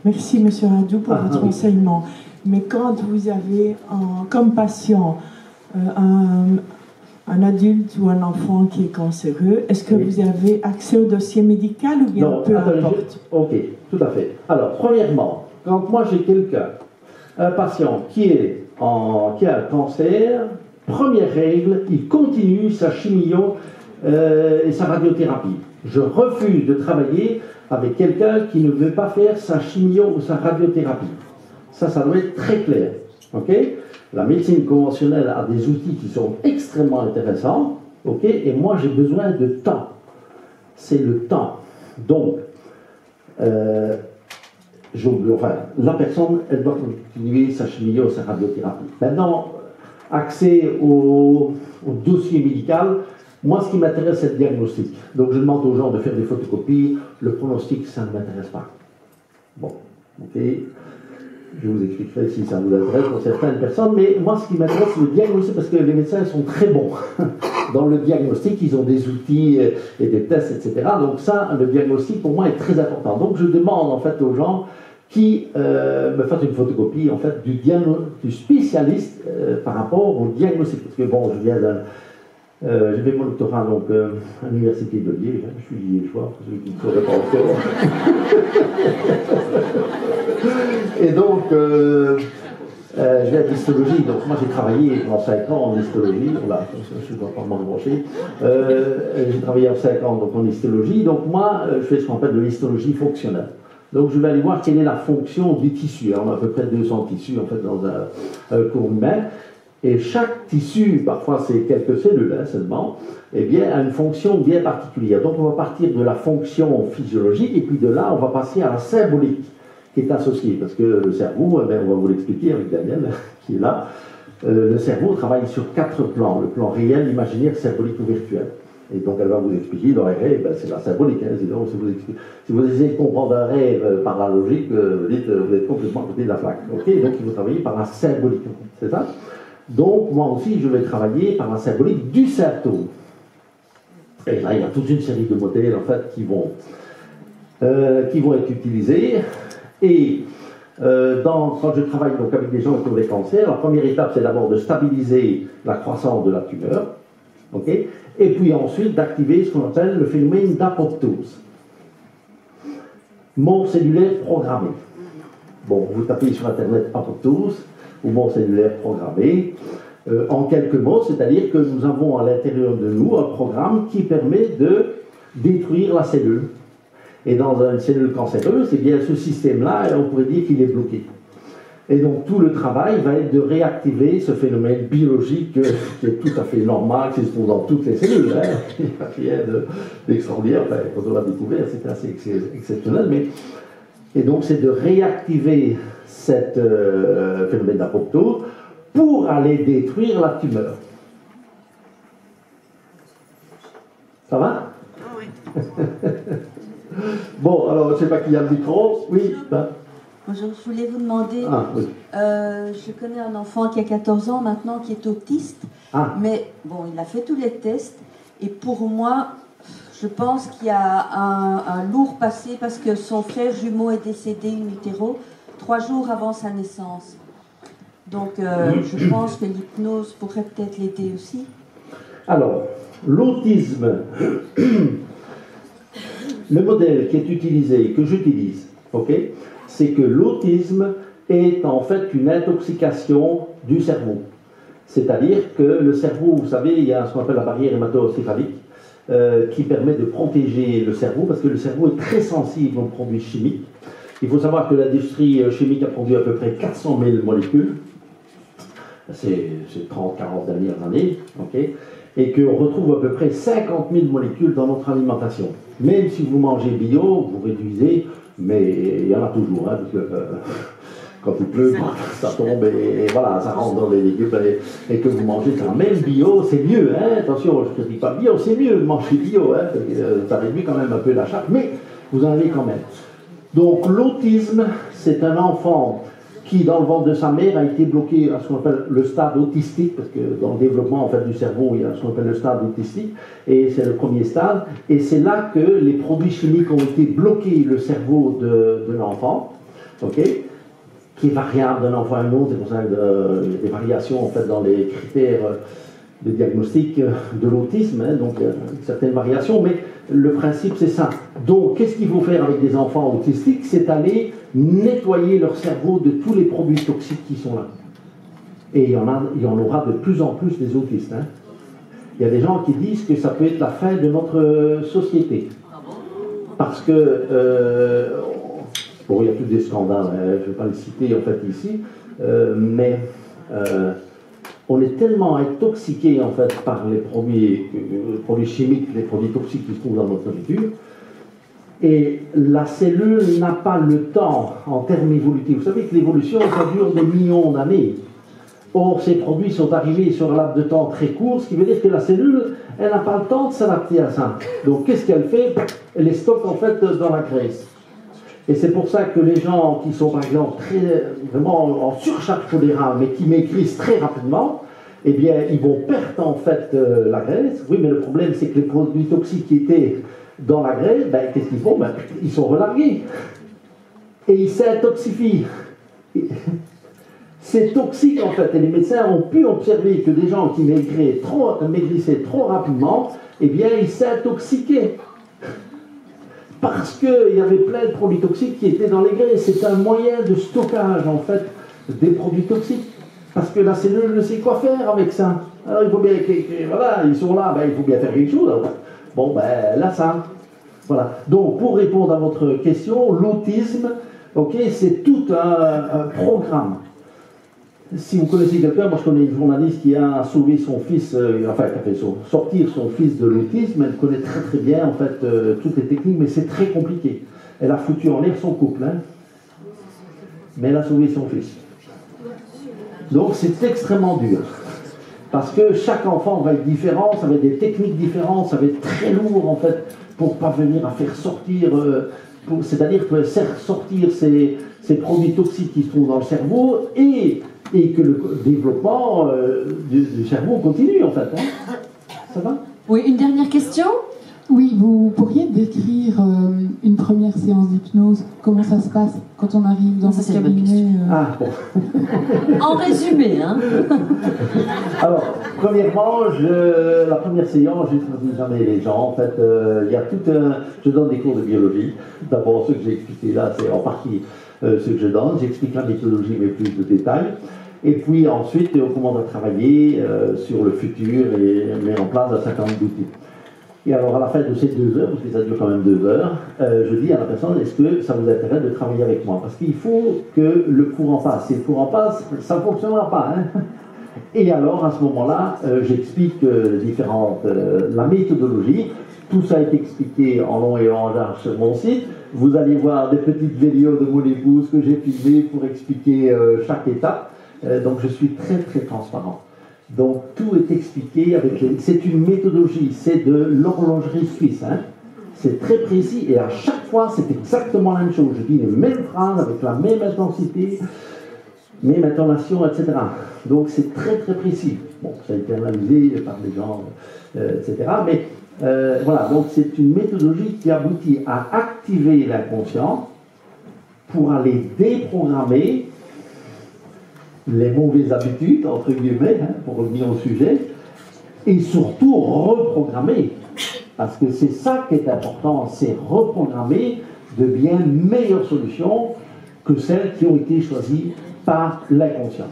Merci, Monsieur Radou, pour votre oui. enseignement. Mais quand vous avez comme patient un adulte ou un enfant qui est cancéreux, est-ce que vous avez accès au dossier médical ou bien peu importe? Ok, tout à fait. Alors, premièrement, quand moi j'ai quelqu'un, un patient qui a un cancer, première règle, il continue sa chimio et sa radiothérapie. Je refuse de travailler avec quelqu'un qui ne veut pas faire sa chimio ou sa radiothérapie. Ça doit être très clair. Ok? La médecine conventionnelle a des outils qui sont extrêmement intéressants. Ok? Et moi, j'ai besoin de temps. C'est le temps. Donc, la personne, elle doit continuer sa chimio, sa radiothérapie. Maintenant, accès au dossier médical, moi, ce qui m'intéresse, c'est le diagnostic. Donc, je demande aux gens de faire des photocopies. Le pronostic, ça ne m'intéresse pas. Bon, ok. Je vous expliquerai si ça vous intéresse pour certaines personnes. Mais moi, ce qui m'intéresse, c'est le diagnostic, parce que les médecins sont très bons dans le diagnostic. Ils ont des outils et des tests, etc. Donc ça, le diagnostic, pour moi, est très important. Donc, je demande, en fait, aux gens qui me fassent une photocopie, en fait, du spécialiste par rapport au diagnostic. Parce que, bon, j'ai fait mon doctorat donc, à l'université de Liège, je suis liégeois, pour ceux qui ne sauraient pas encore. Et donc, je viens d'histologie, donc moi j'ai travaillé pendant 5 ans en histologie, voilà, je ne dois pas m'en brancher. J'ai travaillé en 5 ans donc, en histologie, donc moi je fais ce qu'on appelle de l'histologie fonctionnelle. Donc je vais aller voir quelle est la fonction du tissu. Alors, on a à peu près 200 tissus en fait dans un corps humain. Et chaque tissu, parfois c'est quelques cellules seulement, eh bien, a une fonction bien particulière. Donc on va partir de la fonction physiologique et puis de là on va passer à la symbolique qui est associée. Parce que le cerveau, eh bien, on va vous l'expliquer avec Daniel qui est là, le cerveau travaille sur 4 plans. Le plan réel, imaginaire, symbolique ou virtuel. Et donc elle va vous expliquer dans les rêves, ben, c'est la symbolique. Hein, sinon, si vous essayez de comprendre un rêve par la logique, vous êtes complètement à côté de la plaque. Okay, donc il faut travailler par la symbolique. C'est ça? Donc, moi aussi, je vais travailler par la symbolique du symptôme. Et là, il y a toute une série de modèles, en fait, qui vont être utilisés. Et quand je travaille donc, avec des gens qui ont des cancers, la première étape, c'est d'abord de stabiliser la croissance de la tumeur. Okay, et puis ensuite, d'activer ce qu'on appelle le phénomène d'apoptose. Mort cellulaire programmée. Bon, vous tapez sur Internet apoptose, ou mort cellulaire programmée, en quelques mots, c'est-à-dire que nous avons à l'intérieur de nous un programme qui permet de détruire la cellule. Et dans une cellule cancéreuse, eh bien, ce système-là, on pourrait dire qu'il est bloqué. Et donc tout le travail va être de réactiver ce phénomène biologique qui est tout à fait normal, qui se trouve dans toutes les cellules. Hein. Il n'y a rien d'extraordinaire. Enfin, quand on l'a découvert, c'était assez exceptionnel. Et donc c'est de réactiver ce phénomène d'apoptose pour aller détruire la tumeur. Ça va? Ah oui. Bon, alors je ne sais pas qui a le micro. Oui. Bonjour, je voulais vous demander, Oui. je connais un enfant qui a 14 ans maintenant qui est autiste, mais bon, il a fait tous les tests et pour moi, je pense qu'il y a un lourd passé parce que son frère jumeau est décédé in utero 3 jours avant sa naissance. Donc je pense que l'hypnose pourrait peut-être l'aider aussi. Alors, l'autisme, le modèle qui est utilisé, que j'utilise, okay, c'est que l'autisme est en fait une intoxication du cerveau. C'est-à-dire que le cerveau, vous savez, il y a ce qu'on appelle la barrière hémato-encéphalique qui permet de protéger le cerveau, parce que le cerveau est très sensible aux produits chimiques. Il faut savoir que l'industrie chimique a produit à peu près 400 000 molécules, ces 30-40 dernières années, okay, et qu'on retrouve à peu près 50 000 molécules dans notre alimentation. Même si vous mangez bio, vous réduisez, mais il y en a toujours, hein, parce que quand il pleut, ça tombe et voilà, ça rentre dans les légumes et que vous mangez ça. Même bio, c'est mieux, hein, attention, je ne dis pas bio, c'est mieux de manger bio, hein, ça réduit quand même un peu la charge, mais vous en avez quand même. Donc l'autisme, c'est un enfant qui, dans le ventre de sa mère, a été bloqué à ce qu'on appelle le stade autistique, parce que dans le développement en fait, du cerveau, il y a ce qu'on appelle le stade autistique, et c'est le premier stade, et c'est là que les produits chimiques ont été bloqués le cerveau de l'enfant, ok, qui est variable d'un enfant à un autre, c'est pour ça qu'il y a des variations en fait, dans les critères de diagnostic de l'autisme, hein, donc certaines variations, mais le principe c'est ça. Donc qu'est-ce qu'il faut faire avec des enfants autistiques? C'est aller nettoyer leur cerveau de tous les produits toxiques qui sont là. Et il y en aura de plus en plus des autistes. Hein. Il y a des gens qui disent que ça peut être la fin de notre société. Parce que, bon, il y a tous des scandales, hein, je ne vais pas les citer en fait ici, mais on est tellement intoxiqué en fait par les produits chimiques, les produits toxiques qui se trouvent dans notre nourriture, et la cellule n'a pas le temps en termes évolutifs. Vous savez que l'évolution, ça dure des millions d'années. Or, ces produits sont arrivés sur un laps de temps très court, ce qui veut dire que la cellule, elle n'a pas le temps de s'adapter à ça. Donc, qu'est-ce qu'elle fait? Elle les stocke en fait dans la graisse. Et c'est pour ça que les gens qui sont par exemple vraiment en surcharge pondérale, mais qui maigrissent très rapidement, eh bien, ils vont perdre en fait la graisse. Oui, mais le problème, c'est que les produits toxiques qui étaient dans la graisse, ben, qu'est-ce qu'ils font? Ben, ils sont relargués. Et ils s'intoxifient. C'est toxique en fait. Et les médecins ont pu observer que des gens qui maigrissaient trop rapidement, eh bien, ils s'intoxiquaient. Parce qu'il y avait plein de produits toxiques qui étaient dans les graisses. C'est un moyen de stockage, en fait, des produits toxiques. Parce que la cellule ne sait quoi faire avec ça. Alors, il faut bien voilà, ils sont là, ben, il faut bien faire quelque chose. Bon, ben, là, ça. Voilà. Donc, pour répondre à votre question, l'autisme, ok, c'est tout un programme. Si vous connaissez quelqu'un, moi je connais une journaliste qui a sauvé son fils, enfin qui a fait sortir son fils de l'autisme, elle connaît très très bien en fait toutes les techniques, mais c'est très compliqué. Elle a foutu en l'air son couple, hein, mais elle a sauvé son fils. Donc c'est extrêmement dur, parce que chaque enfant va être différent, ça va être des techniques différentes, ça va être très lourd en fait, pour parvenir à faire sortir, c'est-à-dire faire sortir ces produits toxiques qui se trouvent dans le cerveau et que le développement du cerveau continue en fait. Hein. Ça va? Oui, une dernière question? Oui, vous pourriez décrire une première séance d'hypnose? Comment ça se passe quand on arrive dans ce cabinet Ah, bon. En résumé, hein. Alors, premièrement, la première séance, je ne dis jamais les gens. En fait, il y a tout un... Je donne des cours de biologie. D'abord, ce que j'ai expliqué là, c'est en partie ce que je donne. J'explique la méthodologie, mais plus de détails. Et puis ensuite, on commence à travailler sur le futur et met en place un certain nombre d'outils. Et alors, à la fin de ces 2 heures, parce que ça dure quand même 2 heures, je dis à la personne, est-ce que ça vous intéresse de travailler avec moi? Parce qu'il faut que le courant passe. Si le courant passe, ça ne fonctionnera pas. Hein. Et alors, à ce moment-là, j'explique la méthodologie. Tout ça est expliqué en long et en large sur mon site. Vous allez voir des petites vidéos de mon épouse que j'ai filmées pour expliquer chaque étape. Donc, je suis très, très transparent. Donc tout est expliqué avec c'est une méthodologie, c'est de l'horlogerie suisse. Hein. C'est très précis et à chaque fois c'est exactement la même chose. Je dis les mêmes phrases avec la même intensité, même intonation, etc. Donc c'est très très précis. Bon, ça a été analysé par des gens, etc. Mais voilà, donc c'est une méthodologie qui aboutit à activer l'inconscient pour aller déprogrammer les mauvaises habitudes, entre guillemets, hein, pour revenir au sujet, et surtout reprogrammer. Parce que c'est ça qui est important, c'est reprogrammer de bien meilleures solutions que celles qui ont été choisies par l'inconscient.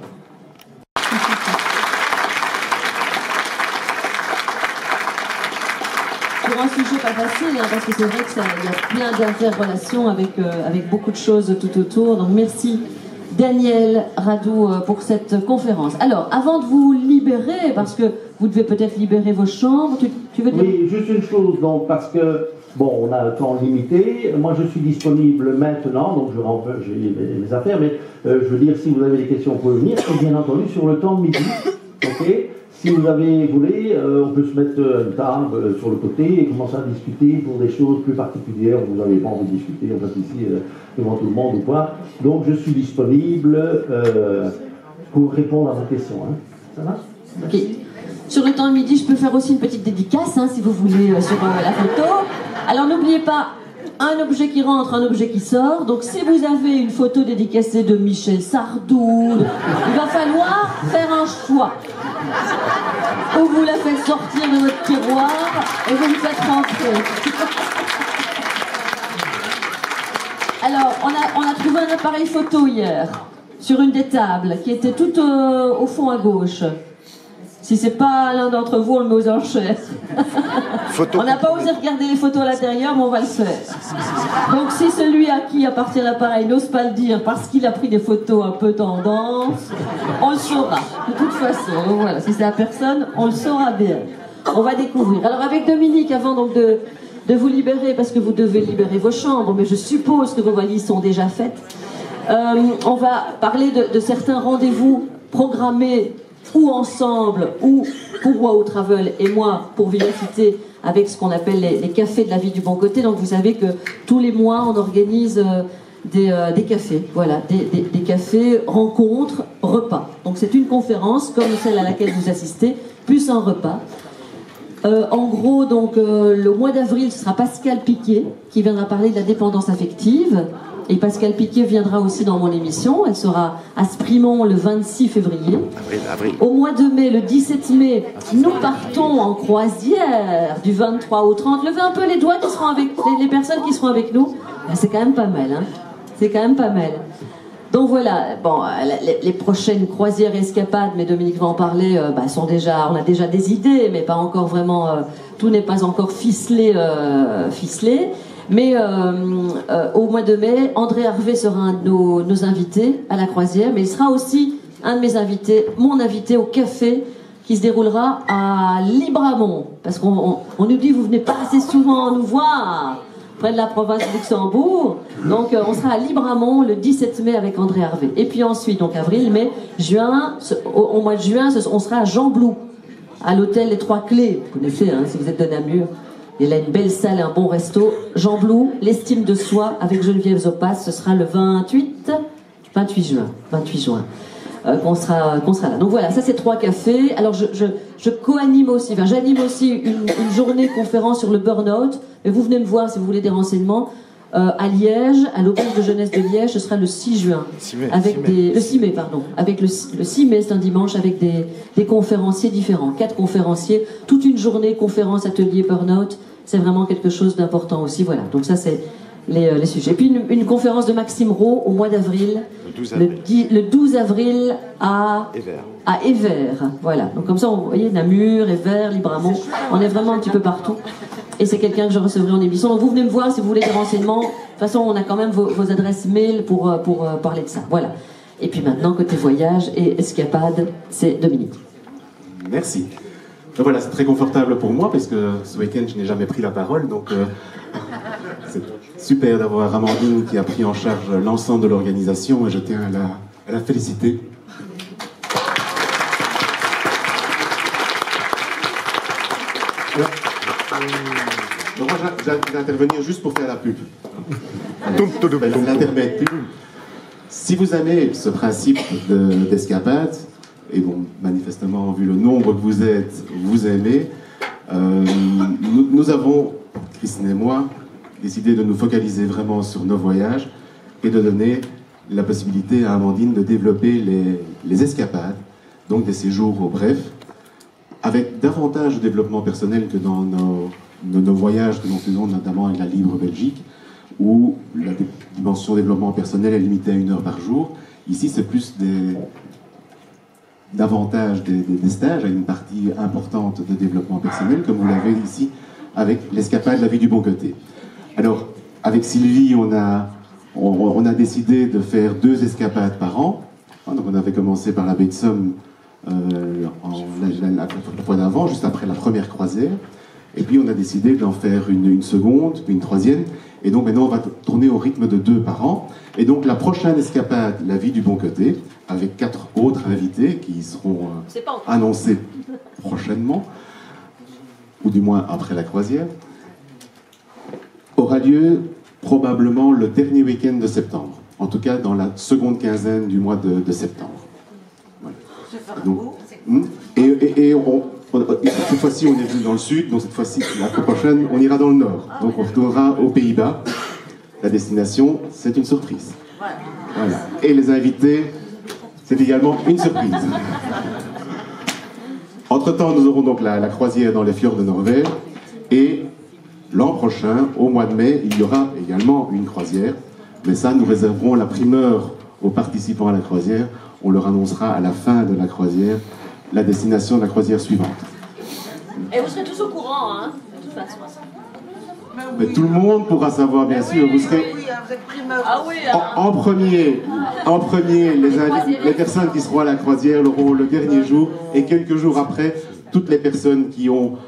Pour un sujet pas facile, hein, parce que c'est vrai qu'il y a plein d'interrelations avec beaucoup de choses tout autour. Donc merci Daniel Radou pour cette conférence. Alors, avant de vous libérer, parce que vous devez peut-être libérer vos chambres, tu veux dire... Oui, juste une chose, donc, parce que, bon, on a un temps limité. Moi, je suis disponible maintenant, donc j'ai mes affaires, mais je veux dire, si vous avez des questions, vous pouvez venir, et bien entendu, sur le temps de midi, ok. si vous avez voulu, on peut se mettre une table sur le côté et commencer à discuter pour des choses plus particulières. Vous n'avez pas envie de discuter, en fait, ici, devant tout le monde ou quoi. Donc, je suis disponible pour répondre à vos questions. Hein. Ça va? Ok. Sur le temps de midi, je peux faire aussi une petite dédicace, hein, si vous voulez, sur la photo. Alors, n'oubliez pas, un objet qui rentre, un objet qui sort. Donc, si vous avez une photo dédicacée de Michel Sardou, il va falloir faire un choix. Ou vous la faites sortir de votre tiroir et vous me faites rentrer. Alors, on a trouvé un appareil photo hier, sur une des tables, qui était tout au fond à gauche. Si c'est pas l'un d'entre vous, on le met aux enchères. On n'a pas osé regarder les photos à l'intérieur, mais on va le faire. Donc si celui à qui appartient l'appareil n'ose pas le dire parce qu'il a pris des photos un peu tendance, on le saura. De toute façon, donc voilà, si c'est à personne, on le saura bien. On va découvrir. Alors avec Dominique, avant donc de vous libérer, parce que vous devez libérer vos chambres, mais je suppose que vos valises sont déjà faites, on va parler de certains rendez-vous programmés ou ensemble, ou pour Wow Travel et moi pour Vivacité, avec ce qu'on appelle les cafés de la vie du bon côté. Donc vous savez que tous les mois on organise des cafés, voilà, des cafés, rencontres, repas. Donc c'est une conférence comme celle à laquelle vous assistez, plus un repas. En gros, donc le mois d'avril, ce sera Pascal Piquet qui viendra parler de la dépendance affective. Et Pascal Piquet viendra aussi dans mon émission. Elle sera à Sprimont le 26 février. Avril. Au mois de mai, le 17 mai, nous partons en croisière du 23 au 30. Levez un peu les doigts qui seront avec les personnes qui seront avec nous. C'est quand même pas mal, hein. C'est quand même pas mal. Donc voilà, bon, les prochaines croisières escapades, mais Dominique va en parler, sont déjà, on a déjà des idées, mais pas encore vraiment, tout n'est pas encore ficelé. Mais au mois de mai, André Harvey sera un de nos invités à la croisière, mais il sera aussi un de mes invités, mon invité au café qui se déroulera à Libramont. Parce qu'on nous dit, vous venez pas assez souvent nous voir, près de la province de Luxembourg. Donc on sera à Libramont le 17 mai avec André Harvey. Et puis ensuite, donc avril, mai, juin, au mois de juin, on sera à Jean Blou, à l'hôtel Les Trois Clés. Vous connaissez, hein, si vous êtes de Namur. Il a une belle salle et un bon resto. Jean Blou, l'estime de soi avec Geneviève Zopas, ce sera le 28 juin. Qu'on sera là. Donc voilà, ça c'est 3 cafés. Alors je co-anime aussi, enfin j'anime aussi une journée conférence sur le burn-out. Mais vous venez me voir si vous voulez des renseignements. À Liège, à l'auberge de jeunesse de Liège, ce sera le 6 juin. Le 6 mai, pardon. Avec le 6 mai, c'est un dimanche, avec des conférenciers différents. 4 conférenciers, toute une journée, conférence, atelier, burn-out. C'est vraiment quelque chose d'important aussi. Voilà, donc ça c'est les sujets. Et puis une conférence de Maxime Rowe au mois d'avril. Le 12 avril à Évert. Voilà, donc comme ça, vous voyez, Namur, Évert, Libramont, on est vraiment un petit peu partout. Et c'est quelqu'un que je recevrai en émission. Donc vous venez me voir si vous voulez des renseignements. De toute façon, on a quand même vos adresses mail pour parler de ça. Voilà. Et puis maintenant, côté voyage et escapade, c'est Dominique. Merci. Donc voilà, c'est très confortable pour moi parce que ce week-end, je n'ai jamais pris la parole. Donc c'est super d'avoir Amandine qui a pris en charge l'ensemble de l'organisation et je tiens à la féliciter. Donc moi, j'ai intervenir juste pour faire la pub. L'intermède pub. Si vous aimez ce principe d'escapade, et bon, manifestement, vu le nombre que vous êtes, vous aimez, nous avons, Christine et moi, décidé de nous focaliser vraiment sur nos voyages et de donner la possibilité à Amandine de développer les escapades, donc des séjours au bref, avec davantage de développement personnel que dans nos voyages que nous faisons, notamment avec la Libre Belgique, où la dimension développement personnel est limitée à 1 heure par jour. Ici, c'est plus davantage des stages, avec une partie importante de développement personnel, comme vous l'avez ici, avec l'escapade de la vie du bon côté. Alors, avec Sylvie, on a décidé de faire 2 escapades par an. Donc, on avait commencé par la baie de Somme la fois d'avant, juste après la première croisière. Et puis, on a décidé d'en faire une seconde, puis une troisième. Et donc, maintenant, on va tourner au rythme de 2 par an. Et donc, la prochaine escapade, la vie du bon côté, avec 4 autres invités qui seront annoncés prochainement, ou du moins après la croisière, aura lieu probablement le dernier week-end de septembre, en tout cas dans la seconde quinzaine du mois de septembre. Voilà. Donc, cette fois-ci, on est venu dans le sud, donc cette fois-ci, la prochaine, on ira dans le nord. Donc on retournera aux Pays-Bas. La destination, c'est une surprise. Voilà. Et les invités, c'est également une surprise. Entre-temps, nous aurons donc la croisière dans les fjords de Norvège. Et l'an prochain, au mois de mai, il y aura également une croisière. Mais ça, nous réserverons la primeur aux participants à la croisière. On leur annoncera à la fin de la croisière la destination de la croisière suivante. Et vous serez tous au courant, hein, de toute façon. Mais tout le monde pourra savoir, bien sûr. Vous serez en premier, les personnes qui seront à la croisière l'auront le dernier jour, et quelques jours après, toutes les personnes qui ont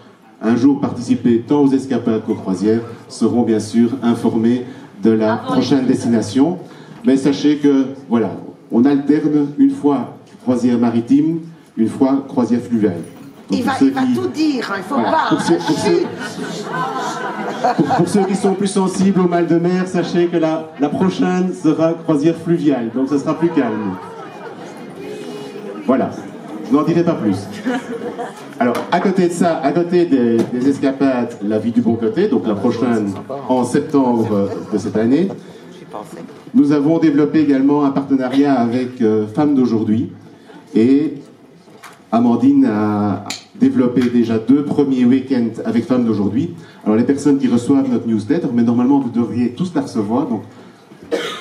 un jour participé tant aux escapades qu'aux croisières seront bien sûr informées de la prochaine destination. Mais sachez que, voilà, on alterne une fois croisière maritime, une fois croisière fluviale. Donc, il va tout dire, il faut pas. Pour ceux qui sont plus sensibles au mal de mer, sachez que la prochaine sera croisière fluviale, donc ce sera plus calme. Voilà, je n'en dirai pas plus. Alors, à côté de ça, à côté des escapades, la vie du bon côté, donc la prochaine en septembre de cette année, nous avons développé également un partenariat avec Femmes d'aujourd'hui, et Amandine a développé déjà 2 premiers week-ends avec Femmes d'aujourd'hui. Alors les personnes qui reçoivent notre newsletter, mais normalement vous devriez tous la recevoir, donc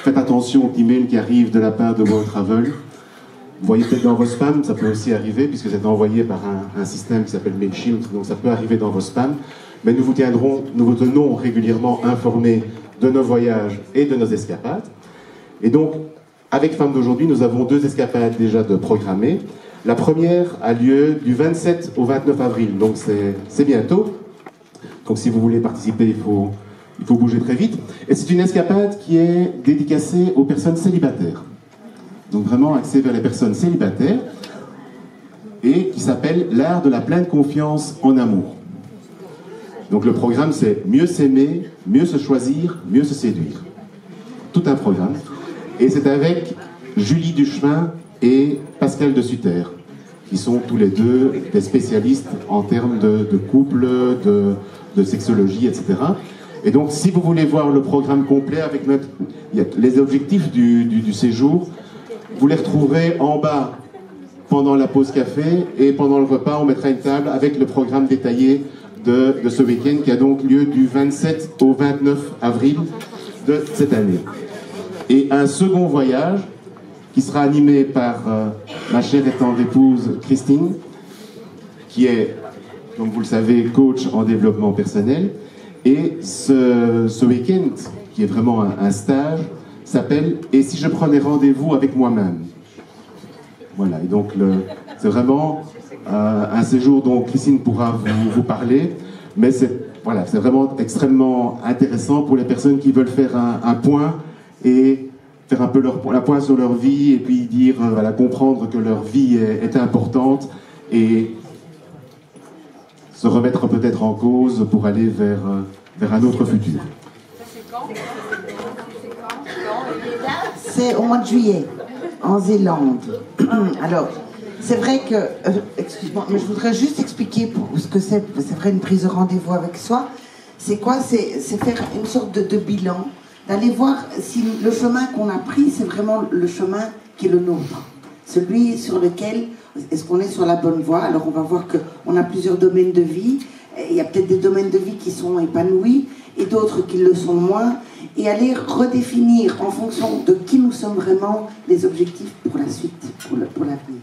faites attention aux emails qui arrivent de la part de World Travel. Vous voyez peut-être dans vos spams, ça peut aussi arriver, puisque c'est envoyé par un système qui s'appelle Mailchimp, donc ça peut arriver dans vos spams. Mais nous vous tenons régulièrement informés de nos voyages et de nos escapades. Et donc, avec Femmes d'aujourd'hui, nous avons 2 escapades déjà de programmées. La première a lieu du 27 au 29 avril, donc c'est bientôt. Donc si vous voulez participer, il faut bouger très vite. Et c'est une escapade qui est dédicacée aux personnes célibataires. Donc vraiment axée vers les personnes célibataires, et qui s'appelle l'art de la pleine confiance en amour. Donc le programme, c'est mieux s'aimer, mieux se choisir, mieux se séduire. Tout un programme. Et c'est avec Julie Duchemin et Pascal de Sutter, qui sont tous les deux des spécialistes en termes de couple, de sexologie, etc. Et donc, si vous voulez voir le programme complet avec les objectifs du séjour, vous les retrouverez en bas pendant la pause café, et pendant le repas, on mettra une table avec le programme détaillé de ce week-end qui a donc lieu du 27 au 29 avril de cette année. Et un second voyage qui sera animé par ma chère et tendre épouse Christine, qui est, comme vous le savez, coach en développement personnel. Et ce week-end, qui est vraiment un stage, s'appelle « Et si je prenais rendez-vous avec moi-même ?» Voilà, et donc c'est vraiment un séjour dont Christine pourra vous parler, mais c'est vraiment extrêmement intéressant pour les personnes qui veulent faire un point et faire un peu la point sur leur vie, et puis dire, comprendre que leur vie est importante, et se remettre peut-être en cause pour aller vers un autre futur. C'est au mois de juillet, en Zélande. Alors, c'est vrai que, excuse-moi, mais je voudrais juste expliquer ce que c'est vrai une prise de rendez-vous avec soi. C'est quoi? C'est faire une sorte de bilan, d'aller voir si le chemin qu'on a pris, c'est vraiment le chemin qui est le nôtre. Celui sur lequel, est-ce qu'on est sur la bonne voie? Alors on va voir qu'on a plusieurs domaines de vie. Il y a peut-être des domaines de vie qui sont épanouis et d'autres qui le sont moins. Et aller redéfinir en fonction de qui nous sommes vraiment les objectifs pour la suite, pour l'avenir.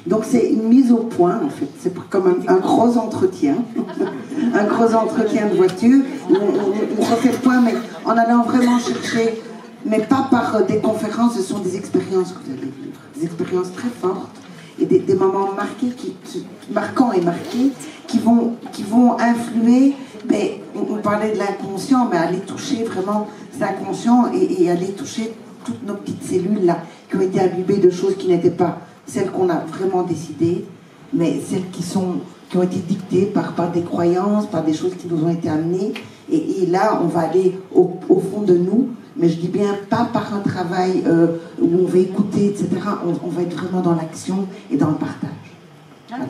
Donc c'est une mise au point, en fait. C'est comme un gros entretien. Un gros entretien de voiture. On refait le point, mais en allant vraiment chercher, mais pas par des conférences, ce sont des expériences que vous allez vivre. Des expériences très fortes et des moments marquants et marqués qui vont influer, mais on parlait de l'inconscient, mais aller toucher vraiment l'inconscient et aller toucher toutes nos petites cellules là qui ont été imbibées de choses qui n'étaient pas celles qu'on a vraiment décidées, mais celles qui ont été dictées par des croyances, par des choses qui nous ont été amenées. Et là, on va aller au fond de nous, mais je dis bien pas par un travail où on va écouter, etc. On va être vraiment dans l'action et dans le partage. Voilà.